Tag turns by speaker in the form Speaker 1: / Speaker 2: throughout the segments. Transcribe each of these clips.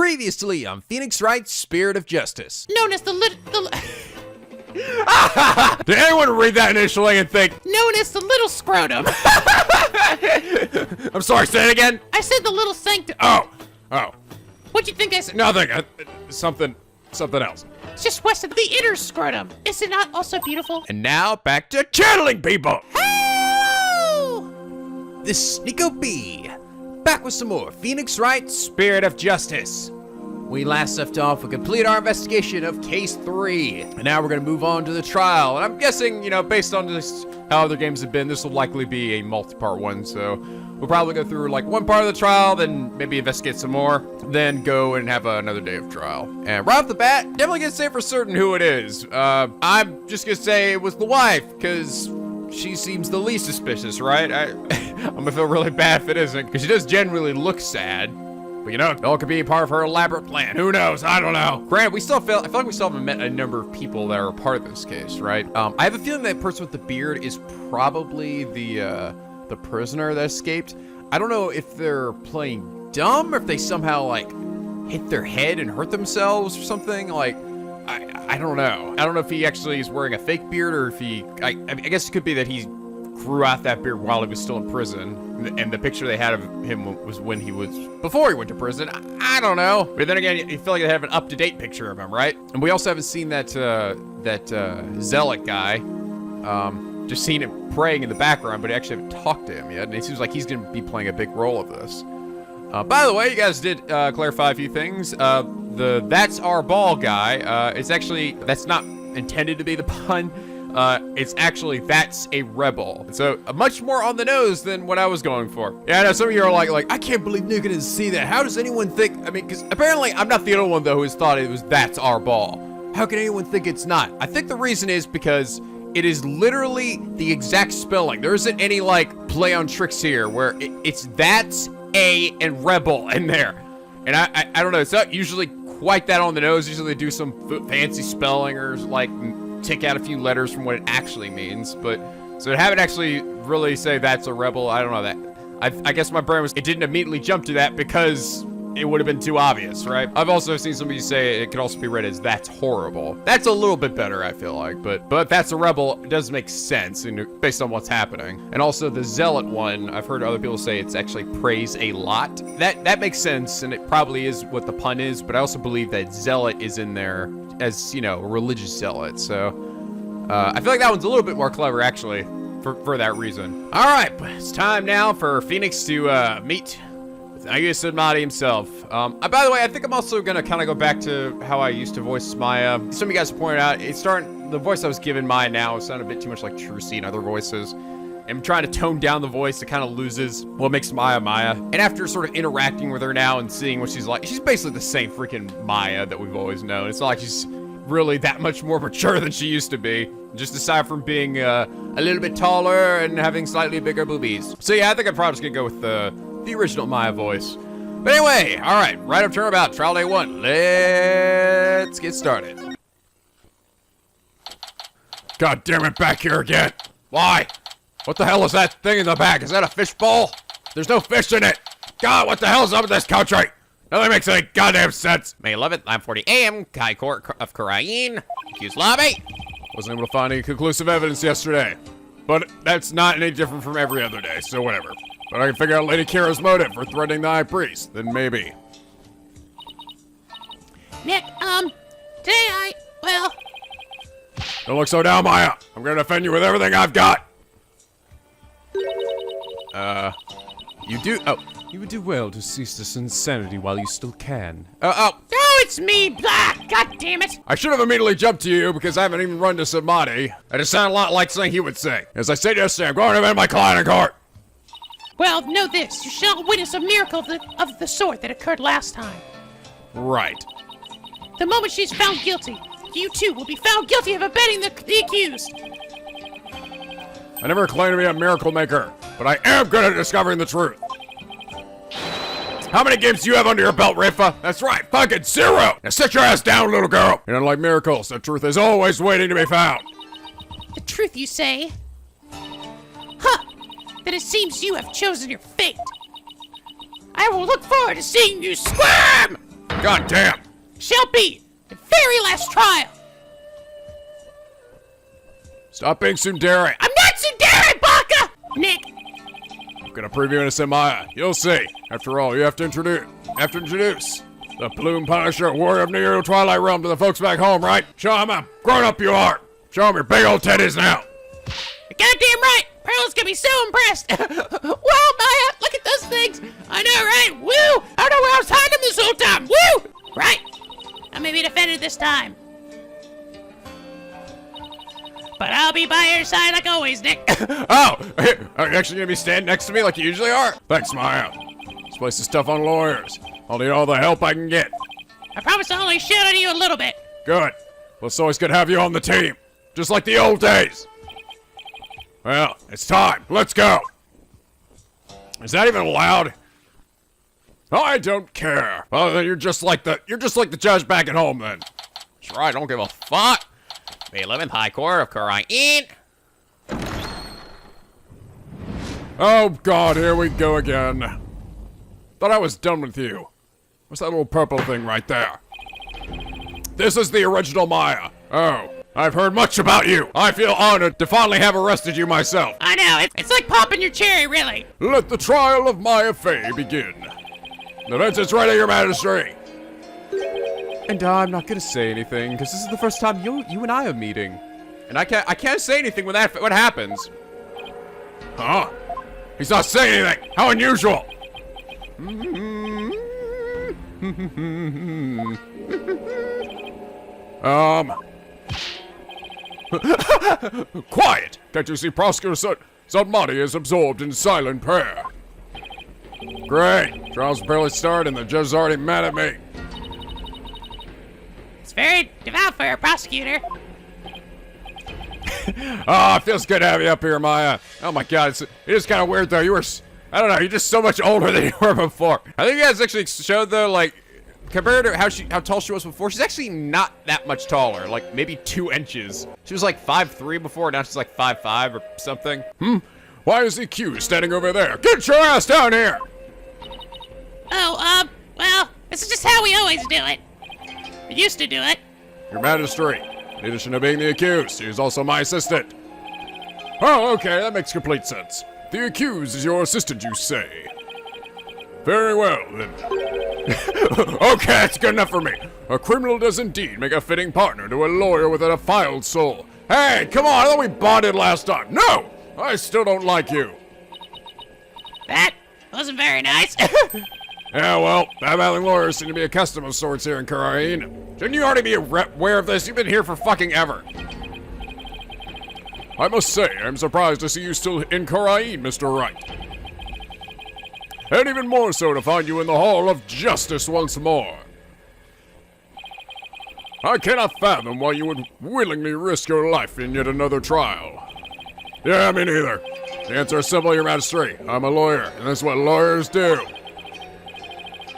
Speaker 1: Previously on Phoenix Wright's Spirit of Justice.
Speaker 2: Known as the
Speaker 1: Did anyone read that initially and think?
Speaker 2: Known as the little scrotum.
Speaker 1: I'm sorry, say it again?
Speaker 2: I said the little sanctum.
Speaker 1: Oh.
Speaker 2: What'd you think I said?
Speaker 1: Nothing. Something else.
Speaker 2: It's just west of the inner scrotum. Is it not also beautiful?
Speaker 1: And now back to channeling people.
Speaker 2: Hello!
Speaker 1: This is NicoB. Back with some more Phoenix Wright Spirit of Justice. We last left off, we completed our investigation of case 3. And now we're gonna move on to the trial. And I'm guessing, based on just how other games have been, this will likely be a multi-part one. So we'll probably go through like one part of the trial, then maybe investigate some more, then go and have another day of trial. And right off the bat, definitely gonna say for certain who it is. I'm just gonna say it was the wife, because she seems the least suspicious, right? I'm gonna feel really bad if it isn't, because she does generally look sad. But it all could be part of her elaborate plan. Who knows? I don't know. Granted, I feel like we still haven't met a number of people that are part of this case, right? I have a feeling that person with the beard is probably the prisoner that escaped. I don't know if they're playing dumb or if they somehow like hit their head and hurt themselves or something. Like, I don't know. I don't know if he actually is wearing a fake beard or if I guess it could be that he grew out that beard while he was still in prison. And the picture they had of him was when before he went to prison. I don't know. But then again, you feel like they have an up-to-date picture of him, right? And we also haven't seen that zealot guy. Just seen him praying in the background, but I actually haven't talked to him yet. And it seems like he's going to be playing a big role of this. By the way, you guys did clarify a few things. The "that's our ball" guy, that's not intended to be the pun. It's actually, that's a rebel. So much more on the nose than what I was going for. Yeah, I know some of you are like, I can't believe Nico didn't see that. How does anyone think? I mean, because apparently I'm not the only one though who's thought it was "that's our ball." How can anyone think it's not? I think the reason is because it is literally the exact spelling. There isn't any like play on tricks here where it's "that's a" and "rebel" in there. And I don't know. It's not usually quite that on the nose. Usually they do some fancy spelling or like take out a few letters from what it actually means, but so to have it actually really say "that's a rebel," I don't know that. I guess my brain it didn't immediately jump to that because it would have been too obvious, right? I've also seen somebody say it could also be read as "that's horrible." That's a little bit better, I feel like, but "that's a rebel" does make sense based on what's happening. And also the zealot one, I've heard other people say it's actually "praise a lot." That makes sense, and it probably is what the pun is, but I also believe that zealot is in there as, a religious zealot. So I feel like that one's a little bit more clever, actually, for that reason. All right, but it's time now for Phoenix to meet with Understudies himself. By the way, I think I'm also gonna kind of go back to how I used to voice Maya. Some of you guys have pointed out the voice I was giving Maya now sounded a bit too much like Trucy and other voices. I'm trying to tone down the voice. It kind of loses what makes Maya Maya. And after sort of interacting with her now and seeing what she's like, she's basically the same freaking Maya that we've always known. It's not like she's really that much more mature than she used to be. Just aside from being a little bit taller and having slightly bigger boobies. So yeah, I think I'm probably just gonna go with the original Maya voice. But anyway, all right, right up turnabout, trial day 1. Let's get started. God damn it, back here again. Why? What the hell is that thing in the back? Is that a fish bowl? There's no fish in it. God, what the hell's up with this country? Nothing makes any goddamn sense. May 11th, 9:40 a.m. High Court of Khura'in. Accused lobby. Wasn't able to find any conclusive evidence yesterday. But that's not any different from every other day, so whatever. But I can figure out Lady Kira's motive for threatening the high priest. Then maybe.
Speaker 2: Nick, today
Speaker 1: Don't look so down, Maya. I'm gonna defend you with everything I've got. You would do well to cease this insanity while you still can.
Speaker 2: Oh, it's me, Black! God damn it!
Speaker 1: I should have immediately jumped to you because I haven't even run to Samadhi. That just sounded a lot like something he would say. As I said yesterday, I'm going to defend my client in court.
Speaker 2: Well, know this. You shall witness a miracle of the sort that occurred last time.
Speaker 1: Right.
Speaker 2: The moment she's found guilty, you too will be found guilty of abetting the accused.
Speaker 1: I never claimed to be a miracle maker, but I am good at discovering the truth. How many games do you have under your belt, Rifa? That's right, fucking 0! Now sit your ass down, little girl. And unlike miracles, the truth is always waiting to be found.
Speaker 2: The truth, you say? Huh! Then it seems you have chosen your fate. I will look forward to seeing you squirm!
Speaker 1: God damn!
Speaker 2: Shall be the very last trial.
Speaker 1: Stop being tsundere.
Speaker 2: I'm not tsundere, Baka! Nick,
Speaker 1: I'm gonna prove you innocent, Maya. You'll see. After all, you have to introduce the Plume Punisher, Warrior of Neo Twilight Realm to the folks back home, right? Show them how grown up you are. Show them your big old titties now.
Speaker 2: you're goddamn right. Pearl's gonna be so impressed. Wow, Maya, look at those things. I know, right? Woo! I don't know where I was hiding them this whole time. Woo! Right. I may be defended this time. But I'll be by your side like always, Nick.
Speaker 1: Oh, are you actually gonna be standing next to me like you usually are? Thanks, Maya. This place is tough on lawyers. I'll need all the help I can get.
Speaker 2: I promise I'll only shoot on you a little bit.
Speaker 1: Good. Well, it's always good to have you on the team. Just like the old days. Well, it's time. Let's go. Is that even allowed? I don't care. Well, then you're just like the judge back at home then.
Speaker 3: That's right, I don't give a fuck. The 11th High Court of Khura'in.
Speaker 1: Oh God, here we go again. Thought I was done with you. What's that little purple thing right there? This is the original Maya. Oh, I've heard much about you. I feel honored to finally have arrested you myself.
Speaker 2: I know, it's like popping your cherry, really.
Speaker 1: Let the trial of Maya Fey begin. The bench is ready, Your Majesty. And I'm not gonna say anything because this is the first time you and I are meeting, and I can't say anything when what happens. Huh? He's not saying anything. How unusual. Quiet! Can't you see Prosecutor Sudmati is absorbed in silent prayer? Great. Trial's barely started and the judge is already mad at me.
Speaker 2: It's very devout for a prosecutor.
Speaker 1: Oh, it feels good to have you up here, Maya. Oh my God, it is kind of weird though. I don't know, you're just so much older than you were before. I think you guys actually showed though, like, compared to how tall she was before, she's actually not that much taller, like maybe 2 inches. She was like 5'3" before, now she's like 5'5" or something. Why is the accused standing over there? Get your ass down here!
Speaker 2: Oh, well, this is just how we always do it. We used to do it.
Speaker 1: Your Majesty, in addition to being the accused, he is also my assistant. Oh, okay, that makes complete sense. The accused is your assistant, you say? Very well, then. Okay, that's good enough for me. A criminal does indeed make a fitting partner to a lawyer with a defiled soul. Hey, come on, I thought we bonded last time. No! I still don't like you.
Speaker 2: That wasn't very nice.
Speaker 1: Yeah, well, bad-mouthing lawyers seem to be a custom of sorts here in Khura'in. Shouldn't you already be aware of this? You've been here for fucking ever. I must say, I'm surprised to see you still in Khura'in, Mr. Wright. And even more so to find you in the Hall of Justice once more. I cannot fathom why you would willingly risk your life in yet another trial. Yeah, me neither. The answer is simple, Your Majesty. I'm a lawyer, and that's what lawyers do.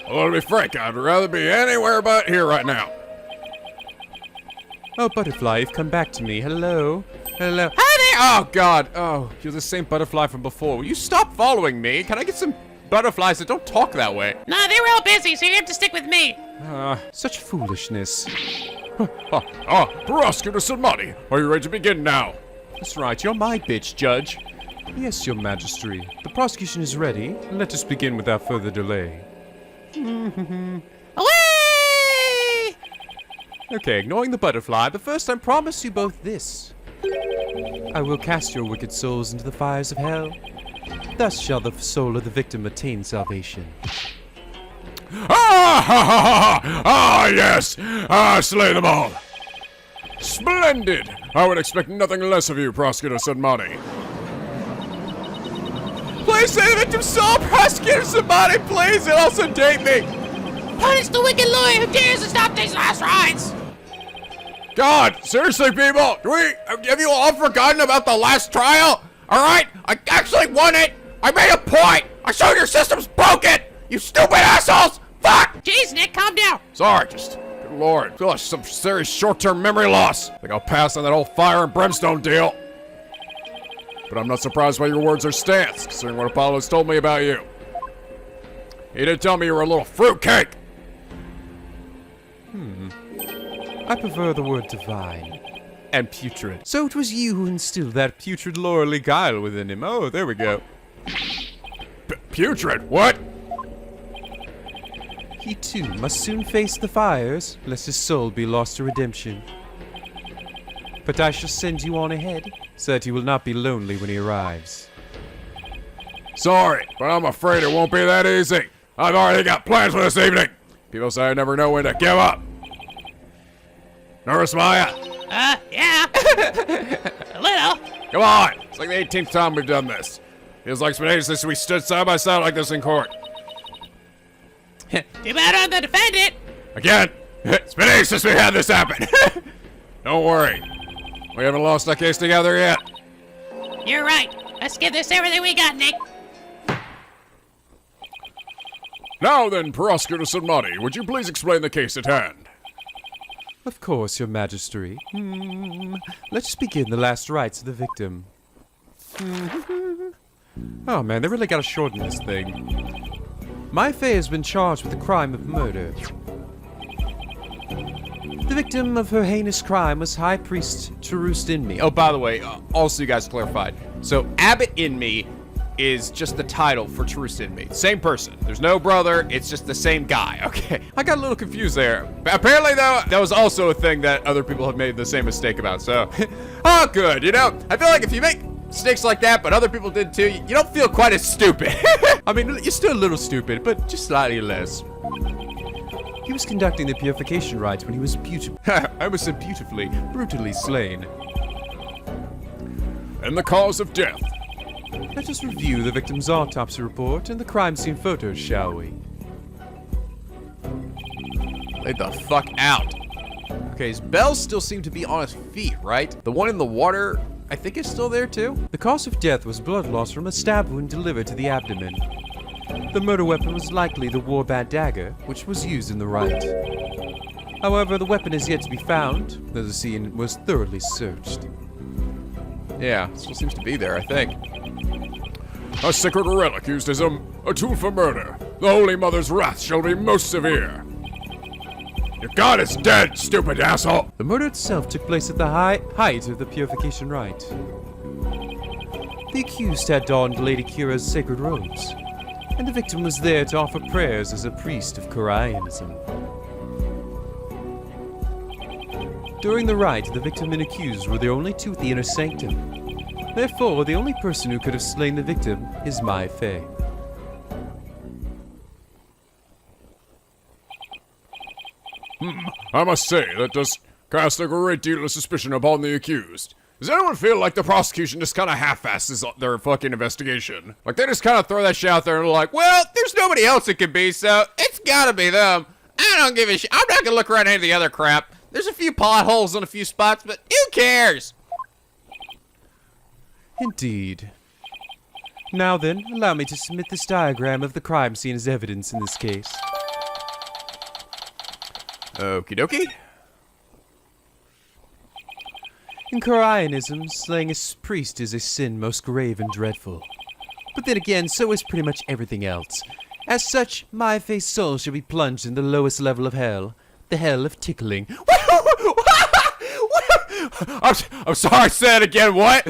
Speaker 1: Although, to be frank, I'd rather be anywhere but here right now. Oh, Butterfly, you've come back to me. Hello. Hello. Hi there! Oh, God. Oh, you're the same butterfly from before. Will you stop following me? Can I get some butterflies that don't talk that way?
Speaker 2: Nah, they were all busy, so you have to stick with me.
Speaker 1: Such foolishness. Prosecutor Sudmati, are you ready to begin now? That's right, you're my bitch, Judge. Yes, Your Majesty. The prosecution is ready. Let us begin without further delay.
Speaker 2: Away!
Speaker 1: Okay, ignoring the butterfly, but first I promise you both this. I will cast your wicked souls into the fires of hell. Thus shall the soul of the victim attain salvation. Yes! Slay them all! Splendid! I would expect nothing less of you, Prosecutor Sudmati. Please say the victim's soul, Prosecutor Sudmati, please, and also date me!
Speaker 2: Punish the wicked lawyer who dares to stop these last rites!
Speaker 1: God, seriously, people, have you all forgotten about the last trial? Alright, I actually won it! I made a point! I showed your system's broken! You stupid assholes! Fuck!
Speaker 2: Jeez, Nick, calm down!
Speaker 1: Sorry, good lord. I feel like some serious short-term memory loss. I think I'll pass on that whole fire and brimstone deal. But I'm not surprised by your words or stance, considering what Apollo's told me about you. He did tell me you were a little fruitcake.
Speaker 4: I prefer the word divine. And putrid. So it was you who instilled that putrid laurely guile within him. Oh, there we go.
Speaker 1: Putrid? What?
Speaker 4: He too must soon face the fires, lest his soul be lost to redemption. But I shall send you on ahead, so that he will not be lonely when he arrives.
Speaker 1: Sorry, but I'm afraid it won't be that easy. I've already got plans for this evening. People say I never know when to give up. Nervous, Maya?
Speaker 2: Yeah. A little.
Speaker 1: Come on. It's like the 18th time we've done this. Feels like it's been ages since we stood side by side like this in court.
Speaker 2: Too bad on the defendant.
Speaker 1: Again, it's been ages since we had this happen. Don't worry. We haven't lost that case together yet.
Speaker 2: You're right. Let's give this everything we got, Nick.
Speaker 1: Now then, Prosecutor Sunmati, would you please explain the case at hand?
Speaker 4: Of course, Your Majesty. Let's begin the last rites of the victim. Oh man, they really gotta shorten this thing. My Faye has been charged with the crime of murder. The victim of her heinous crime was High Priest Tahrust Inmee.
Speaker 3: Oh, by the way, also you guys clarified. So, Abbot Inmee is just the title for Tahrust Inmee. Same person. There's no brother, it's just the same guy. Okay, I got a little confused there. Apparently, though, that was also a thing that other people have made the same mistake about, so... Oh, good, you know? I feel like if you make mistakes like that, but other people did too, you don't feel quite as stupid.
Speaker 4: I mean, you're still a little stupid, but just slightly less. He was conducting the purification rites when he was beautifully, brutally slain.
Speaker 1: And the cause of death?
Speaker 4: Let us review the victim's autopsy report and the crime scene photos, shall we?
Speaker 3: Lay the fuck out. Okay, his bells still seem to be on his feet, right? The one in the water, I think, is still there too.
Speaker 4: The cause of death was blood loss from a stab wound delivered to the abdomen. The murder weapon was likely the warband dagger, which was used in the rite. However, the weapon is yet to be found, though the scene was thoroughly searched.
Speaker 3: Yeah, still seems to be there, I think.
Speaker 1: A sacred relic used as a tool for murder. The Holy Mother's wrath shall be most severe. Your god is dead, stupid asshole!
Speaker 4: The murder itself took place at the height of the purification rite. The accused had donned Lady Kira's sacred robes, and the victim was there to offer prayers as a priest of Khura'anism. During the rite, the victim and accused were the only two at the inner sanctum. Therefore, the only person who could have slain the victim is my Faye.
Speaker 1: I must say, that does cast a great deal of suspicion upon the accused. Does anyone feel like the prosecution just kind of half-asses their fucking investigation? Like, they just kind of throw that shit out there and are like, well, there's nobody else it could be, so it's gotta be them. I don't give a shit. I'm not gonna look around any of the other crap. There's a few potholes in a few spots, but who cares?
Speaker 4: Indeed. Now then, allow me to submit this diagram of the crime scene as evidence in this case.
Speaker 3: Okie dokie.
Speaker 4: In Khura'anism, slaying a priest is a sin most grave and dreadful. But then again, so is pretty much everything else. As such, my Faye's soul shall be plunged in the lowest level of hell, the hell of tickling.
Speaker 1: I'm sorry, say it again, what?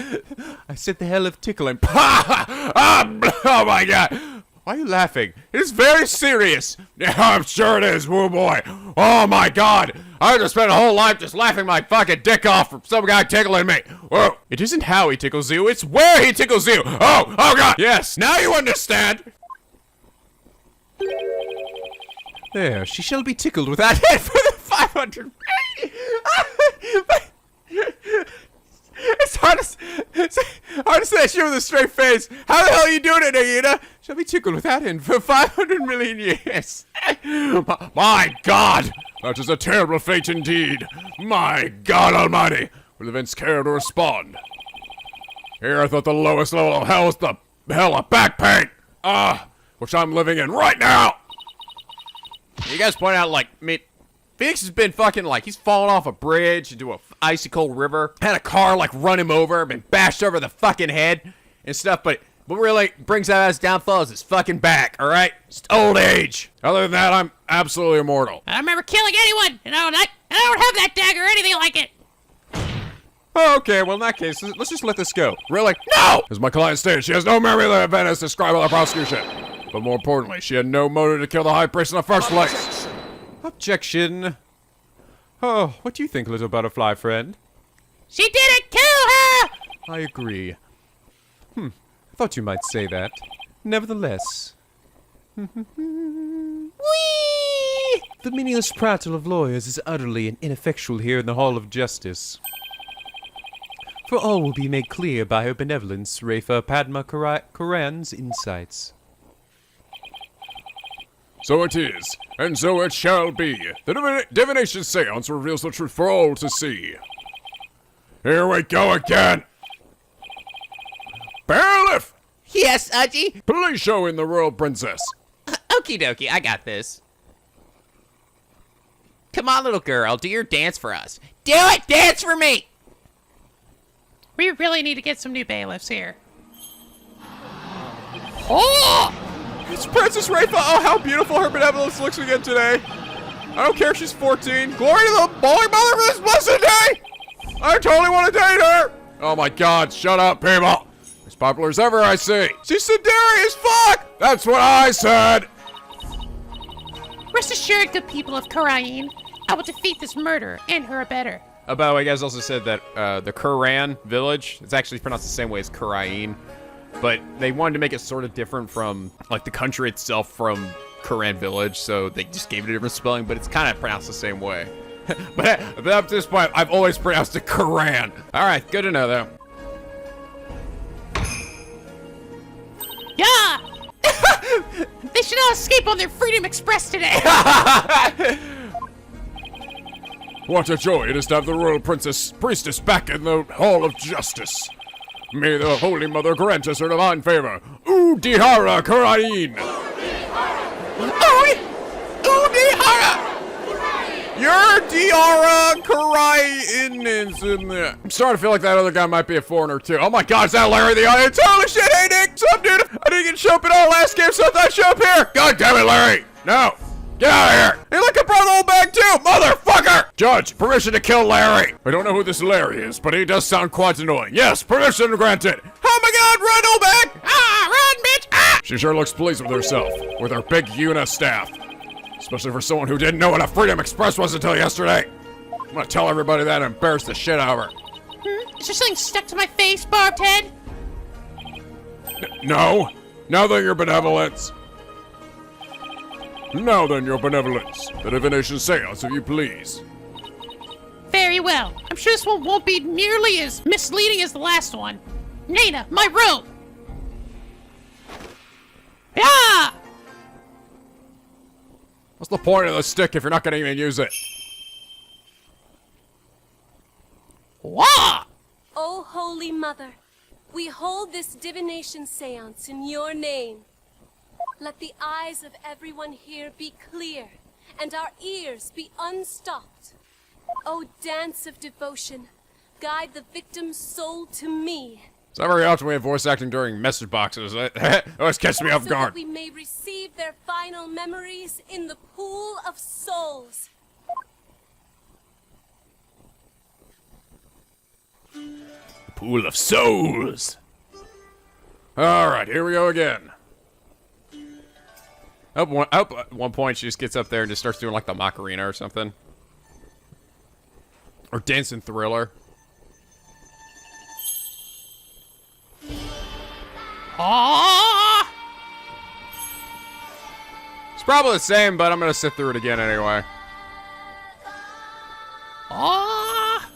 Speaker 4: I said the hell of tickling.
Speaker 1: Oh my god! Why are you laughing? It is very serious! Yeah, I'm sure it is, woo boy! Oh my god! I just spent a whole life just laughing my fucking dick off from some guy tickling me! Whoa! It isn't how he tickles you, it's where he tickles you! Oh god! Yes, now you understand!
Speaker 4: There, she shall be tickled with that head for the 500.
Speaker 1: It's hard to say that shit with a straight face. How the hell are you doing it, Aida?
Speaker 4: Shall be tickled with that end for 500 million years.
Speaker 1: My God! That is a terrible fate indeed. My God Almighty! Will events care to respond? Here I thought the lowest level of hell was the hell of back pain. Which I'm living in right now.
Speaker 3: You guys point out, like, Phoenix has been fucking, like, he's fallen off a bridge into a icy cold river. Had a car, like, run him over, been bashed over the fucking head and stuff, but What really brings that as downfall is his fucking back, all right? Just old age. Other than that, I'm absolutely immortal.
Speaker 2: I don't remember killing anyone, and I don't have that dagger or anything like it.
Speaker 3: Oh, okay, well, in that case, let's just let this go. Really? No! As my client stated, she has no memory of the event as described by the prosecution. But more importantly, she had no motive to kill the high priest in the first place.
Speaker 4: Objection. Oh, what do you think, little butterfly friend?
Speaker 2: She didn't kill her!
Speaker 4: I agree. I thought you might say that. Nevertheless.
Speaker 2: Whee!
Speaker 4: The meaningless prattle of lawyers is utterly and ineffectual here in the Hall of Justice. For all will be made clear by her benevolence, Rafa Padma Khura'in's insights.
Speaker 3: So it is, and so it shall be. The divination seance reveals the truth for all to see. Here we go again. Bailiff!
Speaker 1: Yes, Udgy?
Speaker 3: Please show in the royal princess.
Speaker 1: Okie dokie, I got this. Come on, little girl, do your dance for us. Do it! Dance for me!
Speaker 2: We really need to get some new bailiffs here. Oh!
Speaker 3: It's Princess Rafa. Oh, how beautiful her benevolence looks again today. I don't care if she's 14. Glory to the bowling mother for this blessed day! I totally want to date her! Oh my god, shut up, people. As popular as ever, I see. She's sedary as fuck! That's what I said!
Speaker 2: Rest assured, good people of Khura'in, I will defeat this murderer and her abettor.
Speaker 3: Oh, by the way, you guys also said that the Khura'in village, it's actually pronounced the same way as Khura'in, but they wanted to make it sort of different from, like, the country itself from Khura'in village, so they just gave it a different spelling, but it's kind of pronounced the same way. but up to this point, I've always pronounced it Khura'in. All right, good to know, though.
Speaker 2: Yeah! They should all escape on their Freedom Express today!
Speaker 3: What a joy it is to have the royal priestess back in the Hall of Justice. May the Holy Mother grant us her divine favor. Udihara Khura'in! Udihara! Your Diara Khura'in is in there. I'm starting to feel like that other guy might be a foreigner too. Oh my god, is that Larry the audience? Holy shit, hey Nick! What's up, dude? I didn't get to show up at all last game, so I thought I'd show up here. God damn it, Larry! No! Get out of here! Hey, look, I brought the old bag too! Motherfucker! Judge, permission to kill Larry! I don't know who this Larry is, but he does sound quite annoying. Yes, permission granted! Oh my god, run, old bag!
Speaker 2: Ah, run, bitch! Ah!
Speaker 3: She sure looks pleased with herself, with her big Una staff. Especially for someone who didn't know what a Freedom Express was until yesterday. I'm gonna tell everybody that and embarrass the shit out of her.
Speaker 2: Is there something stuck to my face, Barbed Head?
Speaker 3: No. Now then, your benevolence. Now then, your benevolence. The divination seance, if you please.
Speaker 2: Very well. I'm sure this one won't be nearly as misleading as the last one. Nana, my robe! Yeah!
Speaker 3: What's the point of the stick if you're not gonna even use it?
Speaker 2: Wah!
Speaker 5: O Holy Mother, we hold this divination seance in your name. Let the eyes of everyone here be clear, and our ears be unstopped. O dance of devotion, guide the victim's soul to me.
Speaker 3: It's not very often we have voice acting during message boxes. That always catches me off
Speaker 5: So
Speaker 3: guard.
Speaker 5: that we may receive their final memories in the pool of souls.
Speaker 3: Pool of souls. All right, here we go again. At one point, she just gets up there and just starts doing like the Macarena or something. Or Dancing Thriller.
Speaker 2: Ah!
Speaker 3: It's probably the same, but I'm gonna sit through it again anyway.
Speaker 2: Ah!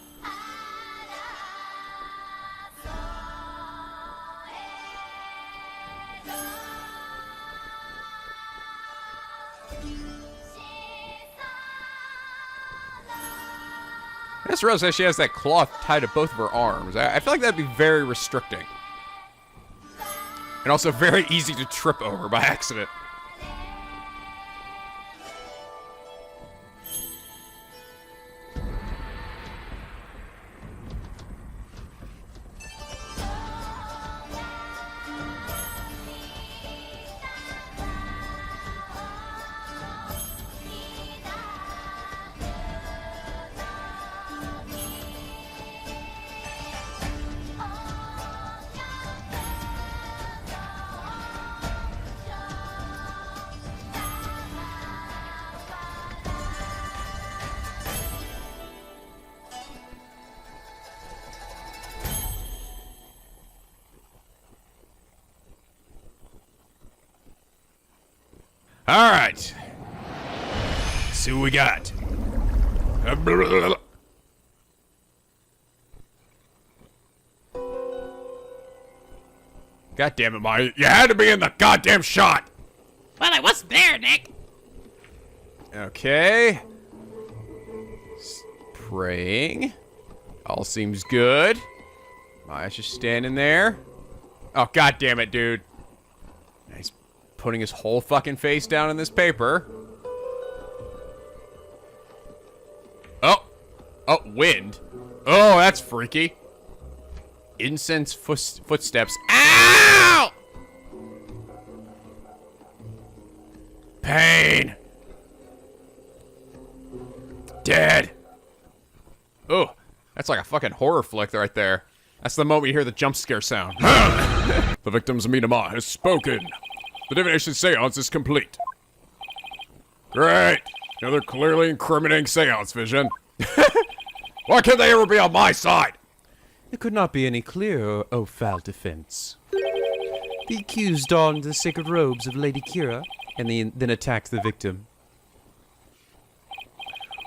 Speaker 3: I just realized that she has that cloth tied to both of her arms. I feel like that'd be very restricting. And also very easy to trip over by accident. right. Let's see what we got. God damn it, Mario. You had to be in the goddamn shot.
Speaker 2: Well, I wasn't there, Nick.
Speaker 3: Okay. Praying. All seems good. Maya's just standing there. Oh, god damn it, dude. He's putting his whole fucking face down in this paper. Oh. Oh, wind. Oh, that's freaky. Incense footsteps. Ow! Pain. Dead. Oh, that's like a fucking horror flick right there. That's the moment you hear the jump scare sound. The victim's Minama has spoken. The divination seance is complete. Great. Another clearly incriminating seance vision. Why can't they ever be on my side?
Speaker 4: It could not be any clearer, O foul defense. The accused donned the sacred robes of Lady Kira and then attacked the victim.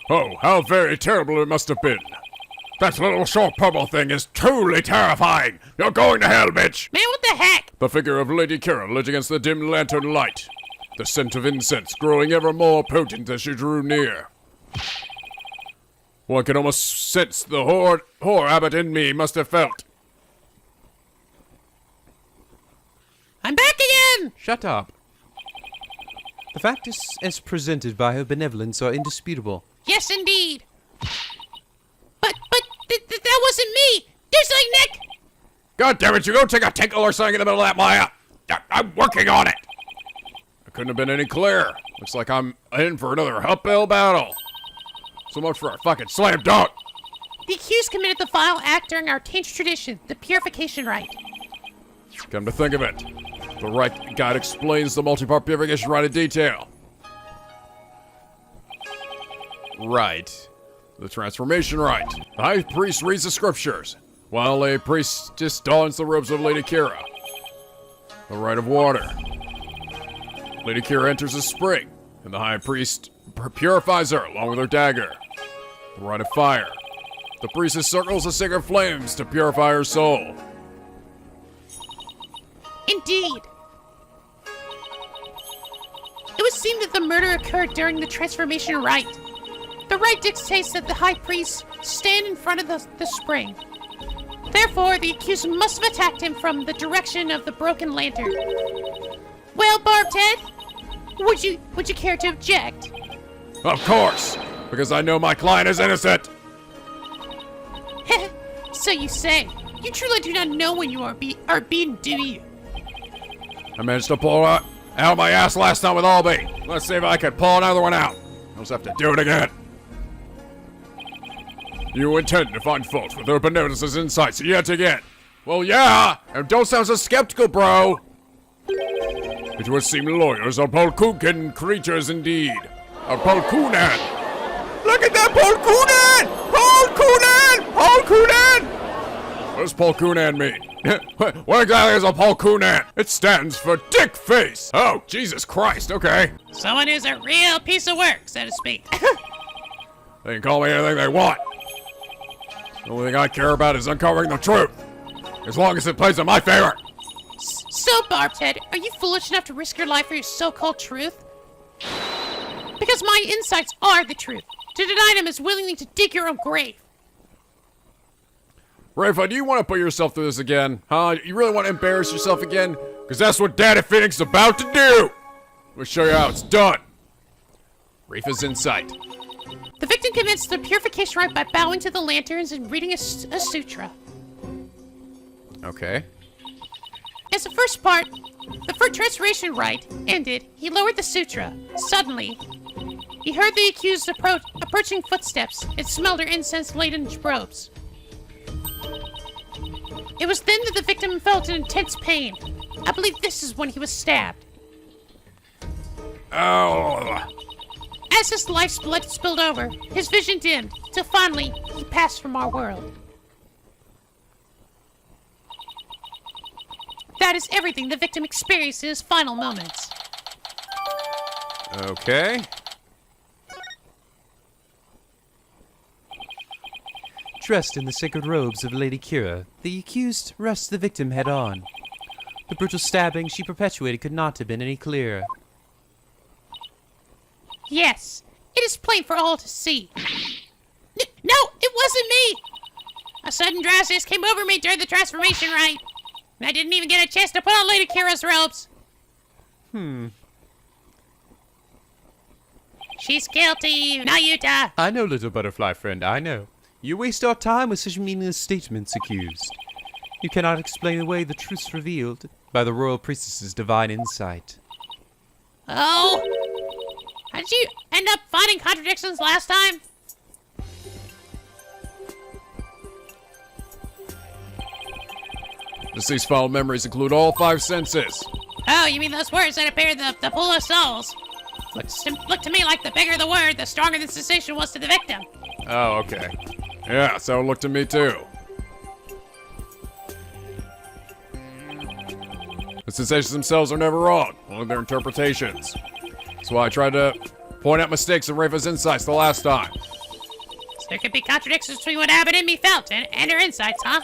Speaker 3: Oh, how very terrible it must have been. That little short purple thing is truly terrifying. You're going to hell, bitch.
Speaker 2: Man, what the heck?
Speaker 3: The figure of Lady Kira lit against the dim lantern light. The scent of incense growing ever more potent as she drew near. One could almost sense the horror Abbott in me must have felt.
Speaker 2: I'm back again!
Speaker 4: Shut up. The facts as presented by her benevolence are indisputable.
Speaker 2: Yes, indeed. But that wasn't me! Seriously, Nick!
Speaker 3: God damn it, you go take a tinkle or something in the middle of that, Maya! I'm working on it! I couldn't have been any clearer. Looks like I'm in for another uphill battle. So much for a fucking slam dunk!
Speaker 2: The accused committed the vile act during our tainted tradition, the purification rite.
Speaker 3: Come to think of it, the Wright guide explains the multi-part purification rite in detail. Right. The transformation rite. The high priest reads the scriptures, while a priestess dons the robes of Lady Kira. The rite of water. Lady Kira enters a spring, and the high priest purifies her along with her dagger. The rite of fire. The priestess circles the sacred flames to purify her soul.
Speaker 2: Indeed. It would seem that the murder occurred during the transformation rite. The rite dictates that the high priest stand in front of the spring. Therefore, the accused must have attacked him from the direction of the broken lantern. Well, Barb Ted, would you care to object?
Speaker 3: Of course, because I know my client is innocent.
Speaker 2: So you say. You truly do not know when you are beaten, do you?
Speaker 3: I managed to pull it out of my ass last time with Albie. Let's see if I can pull another one out. I'll just have to do it again. You intend to find fault with her benevolence's insights yet again. Well, yeah, and don't sound so skeptical, bro. It would seem lawyers are Polkukan creatures indeed. A Polkunan. Look at that Polkunan! Polkunan! Polkunan! What does Polkunan mean? What exactly is a Polkunan? It stands for dick face. Oh, Jesus Christ, okay.
Speaker 2: Someone who's a real piece of work, so to speak.
Speaker 3: They can call me anything they want. The only thing I care about is uncovering the truth. As long as it plays in my favor.
Speaker 2: So, Barb Ted, are you foolish enough to risk your life for your so-called truth? Because my insights are the truth. To deny them is willingly to dig your own grave.
Speaker 3: Rafa, do you want to put yourself through this again? Huh? You really want to embarrass yourself again? Because that's what Daddy Phoenix is about to do! We'll show you how it's done. Rafa's insight.
Speaker 2: The victim commits the purification rite by bowing to the lanterns and reading a sutra.
Speaker 3: Okay.
Speaker 2: As the first part, the first transformation rite ended, he lowered the sutra. Suddenly, he heard the accused approaching footsteps and smelled her incense-laden robes. It was then that the victim felt an intense pain. I believe this is when he was stabbed.
Speaker 3: Oh.
Speaker 2: As his life's blood spilled over, his vision dimmed, till finally, he passed from our world. That is everything the victim experienced in his final moments.
Speaker 3: Okay.
Speaker 4: Dressed in the sacred robes of Lady Kira, the accused rushed the victim head-on. The brutal stabbing she perpetuated could not have been any clearer.
Speaker 2: Yes, it is plain for all to see. No, it wasn't me! A sudden drowsiness came over me during the transformation rite. And I didn't even get a chance to put on Lady Kira's robes. She's guilty, not Utah.
Speaker 4: I know, little butterfly friend, I know. You waste our time with such meaningless statements, accused. You cannot explain away the truths revealed by the royal priestess's divine insight.
Speaker 2: Oh! How did you end up finding contradictions last time?
Speaker 3: Deceased file memories include all 5 senses.
Speaker 2: Oh, you mean those words that appear in the pool of souls? Looked to me like the bigger the word, the stronger the sensation was to the victim.
Speaker 3: Oh, okay. Yeah, so it looked to me too. The sensations themselves are never wrong, only their interpretations. That's why I tried to point out mistakes in Rafa's insights the last time.
Speaker 2: So there could be contradictions between what Abbott and me felt and her insights, huh?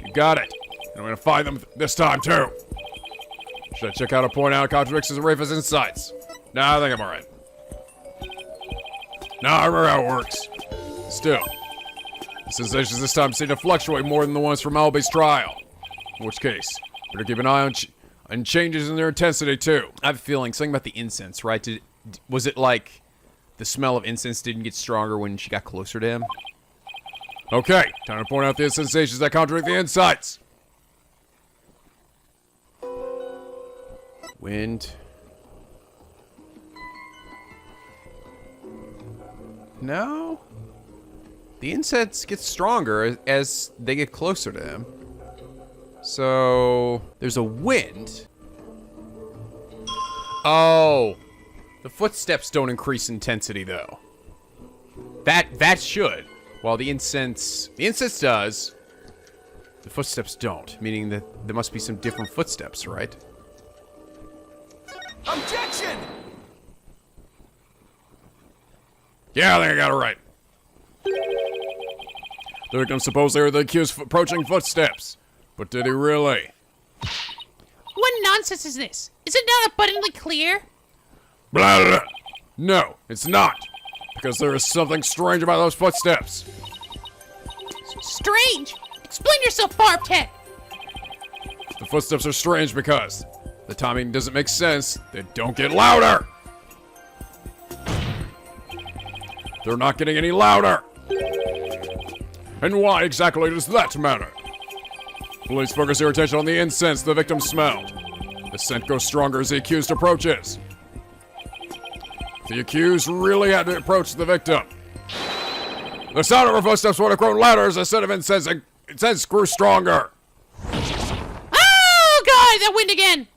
Speaker 3: You got it. And I'm gonna find them this time too. Should I check out and point out contradictions in Rafa's insights? Nah, I think I'm alright. Nah, I remember how it works. Still, the sensations this time seem to fluctuate more than the ones from Albe's trial. In which case, better keep an eye on changes in their intensity too.
Speaker 1: I have a feeling something about the incense, right? Was it like the smell of incense didn't get stronger when she got closer to him?
Speaker 3: Okay, time to point out the sensations that contradict the insights.
Speaker 1: Wind. No? The incense gets stronger as they get closer to him. So, there's a wind. Oh. The footsteps don't increase intensity though. That should. While the incense does. The footsteps don't, meaning that there must be some different footsteps, right?
Speaker 6: Objection!
Speaker 3: Yeah, I think I got it right. The victim supposedly heard the accused approaching footsteps. But did he really?
Speaker 2: What nonsense is this? Is it not abundantly clear?
Speaker 3: Blah, blah, blah. No, it's not. Because there is something strange about those footsteps.
Speaker 2: Strange! Explain yourself, Barbed Head!
Speaker 3: The footsteps are strange because the timing doesn't make sense. They don't get louder. They're not getting any louder. And why exactly does that matter? Police focus their attention on the incense the victim smelled. The scent goes stronger as the accused approaches. The accused really had to approach the victim. The sound of her footsteps would have grown louder as the scent of incense grew stronger.
Speaker 2: Oh, God, that wind again!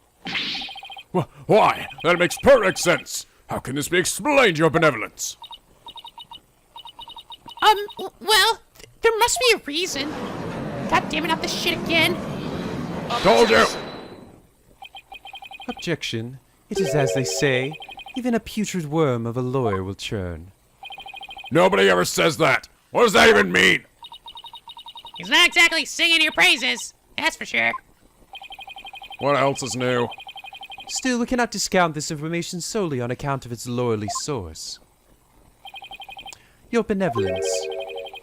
Speaker 3: Why? That makes perfect sense. How can this be explained, your benevolence?
Speaker 2: Well, there must be a reason. God damn it, not this shit again.
Speaker 3: Told you!
Speaker 4: Objection. It is as they say, even a putrid worm of a lawyer will churn.
Speaker 3: Nobody ever says that. What does that even mean?
Speaker 2: He's not exactly singing your praises, that's for sure.
Speaker 3: What else is new?
Speaker 4: Still, we cannot discount this information solely on account of its lawyerly source. Your benevolence.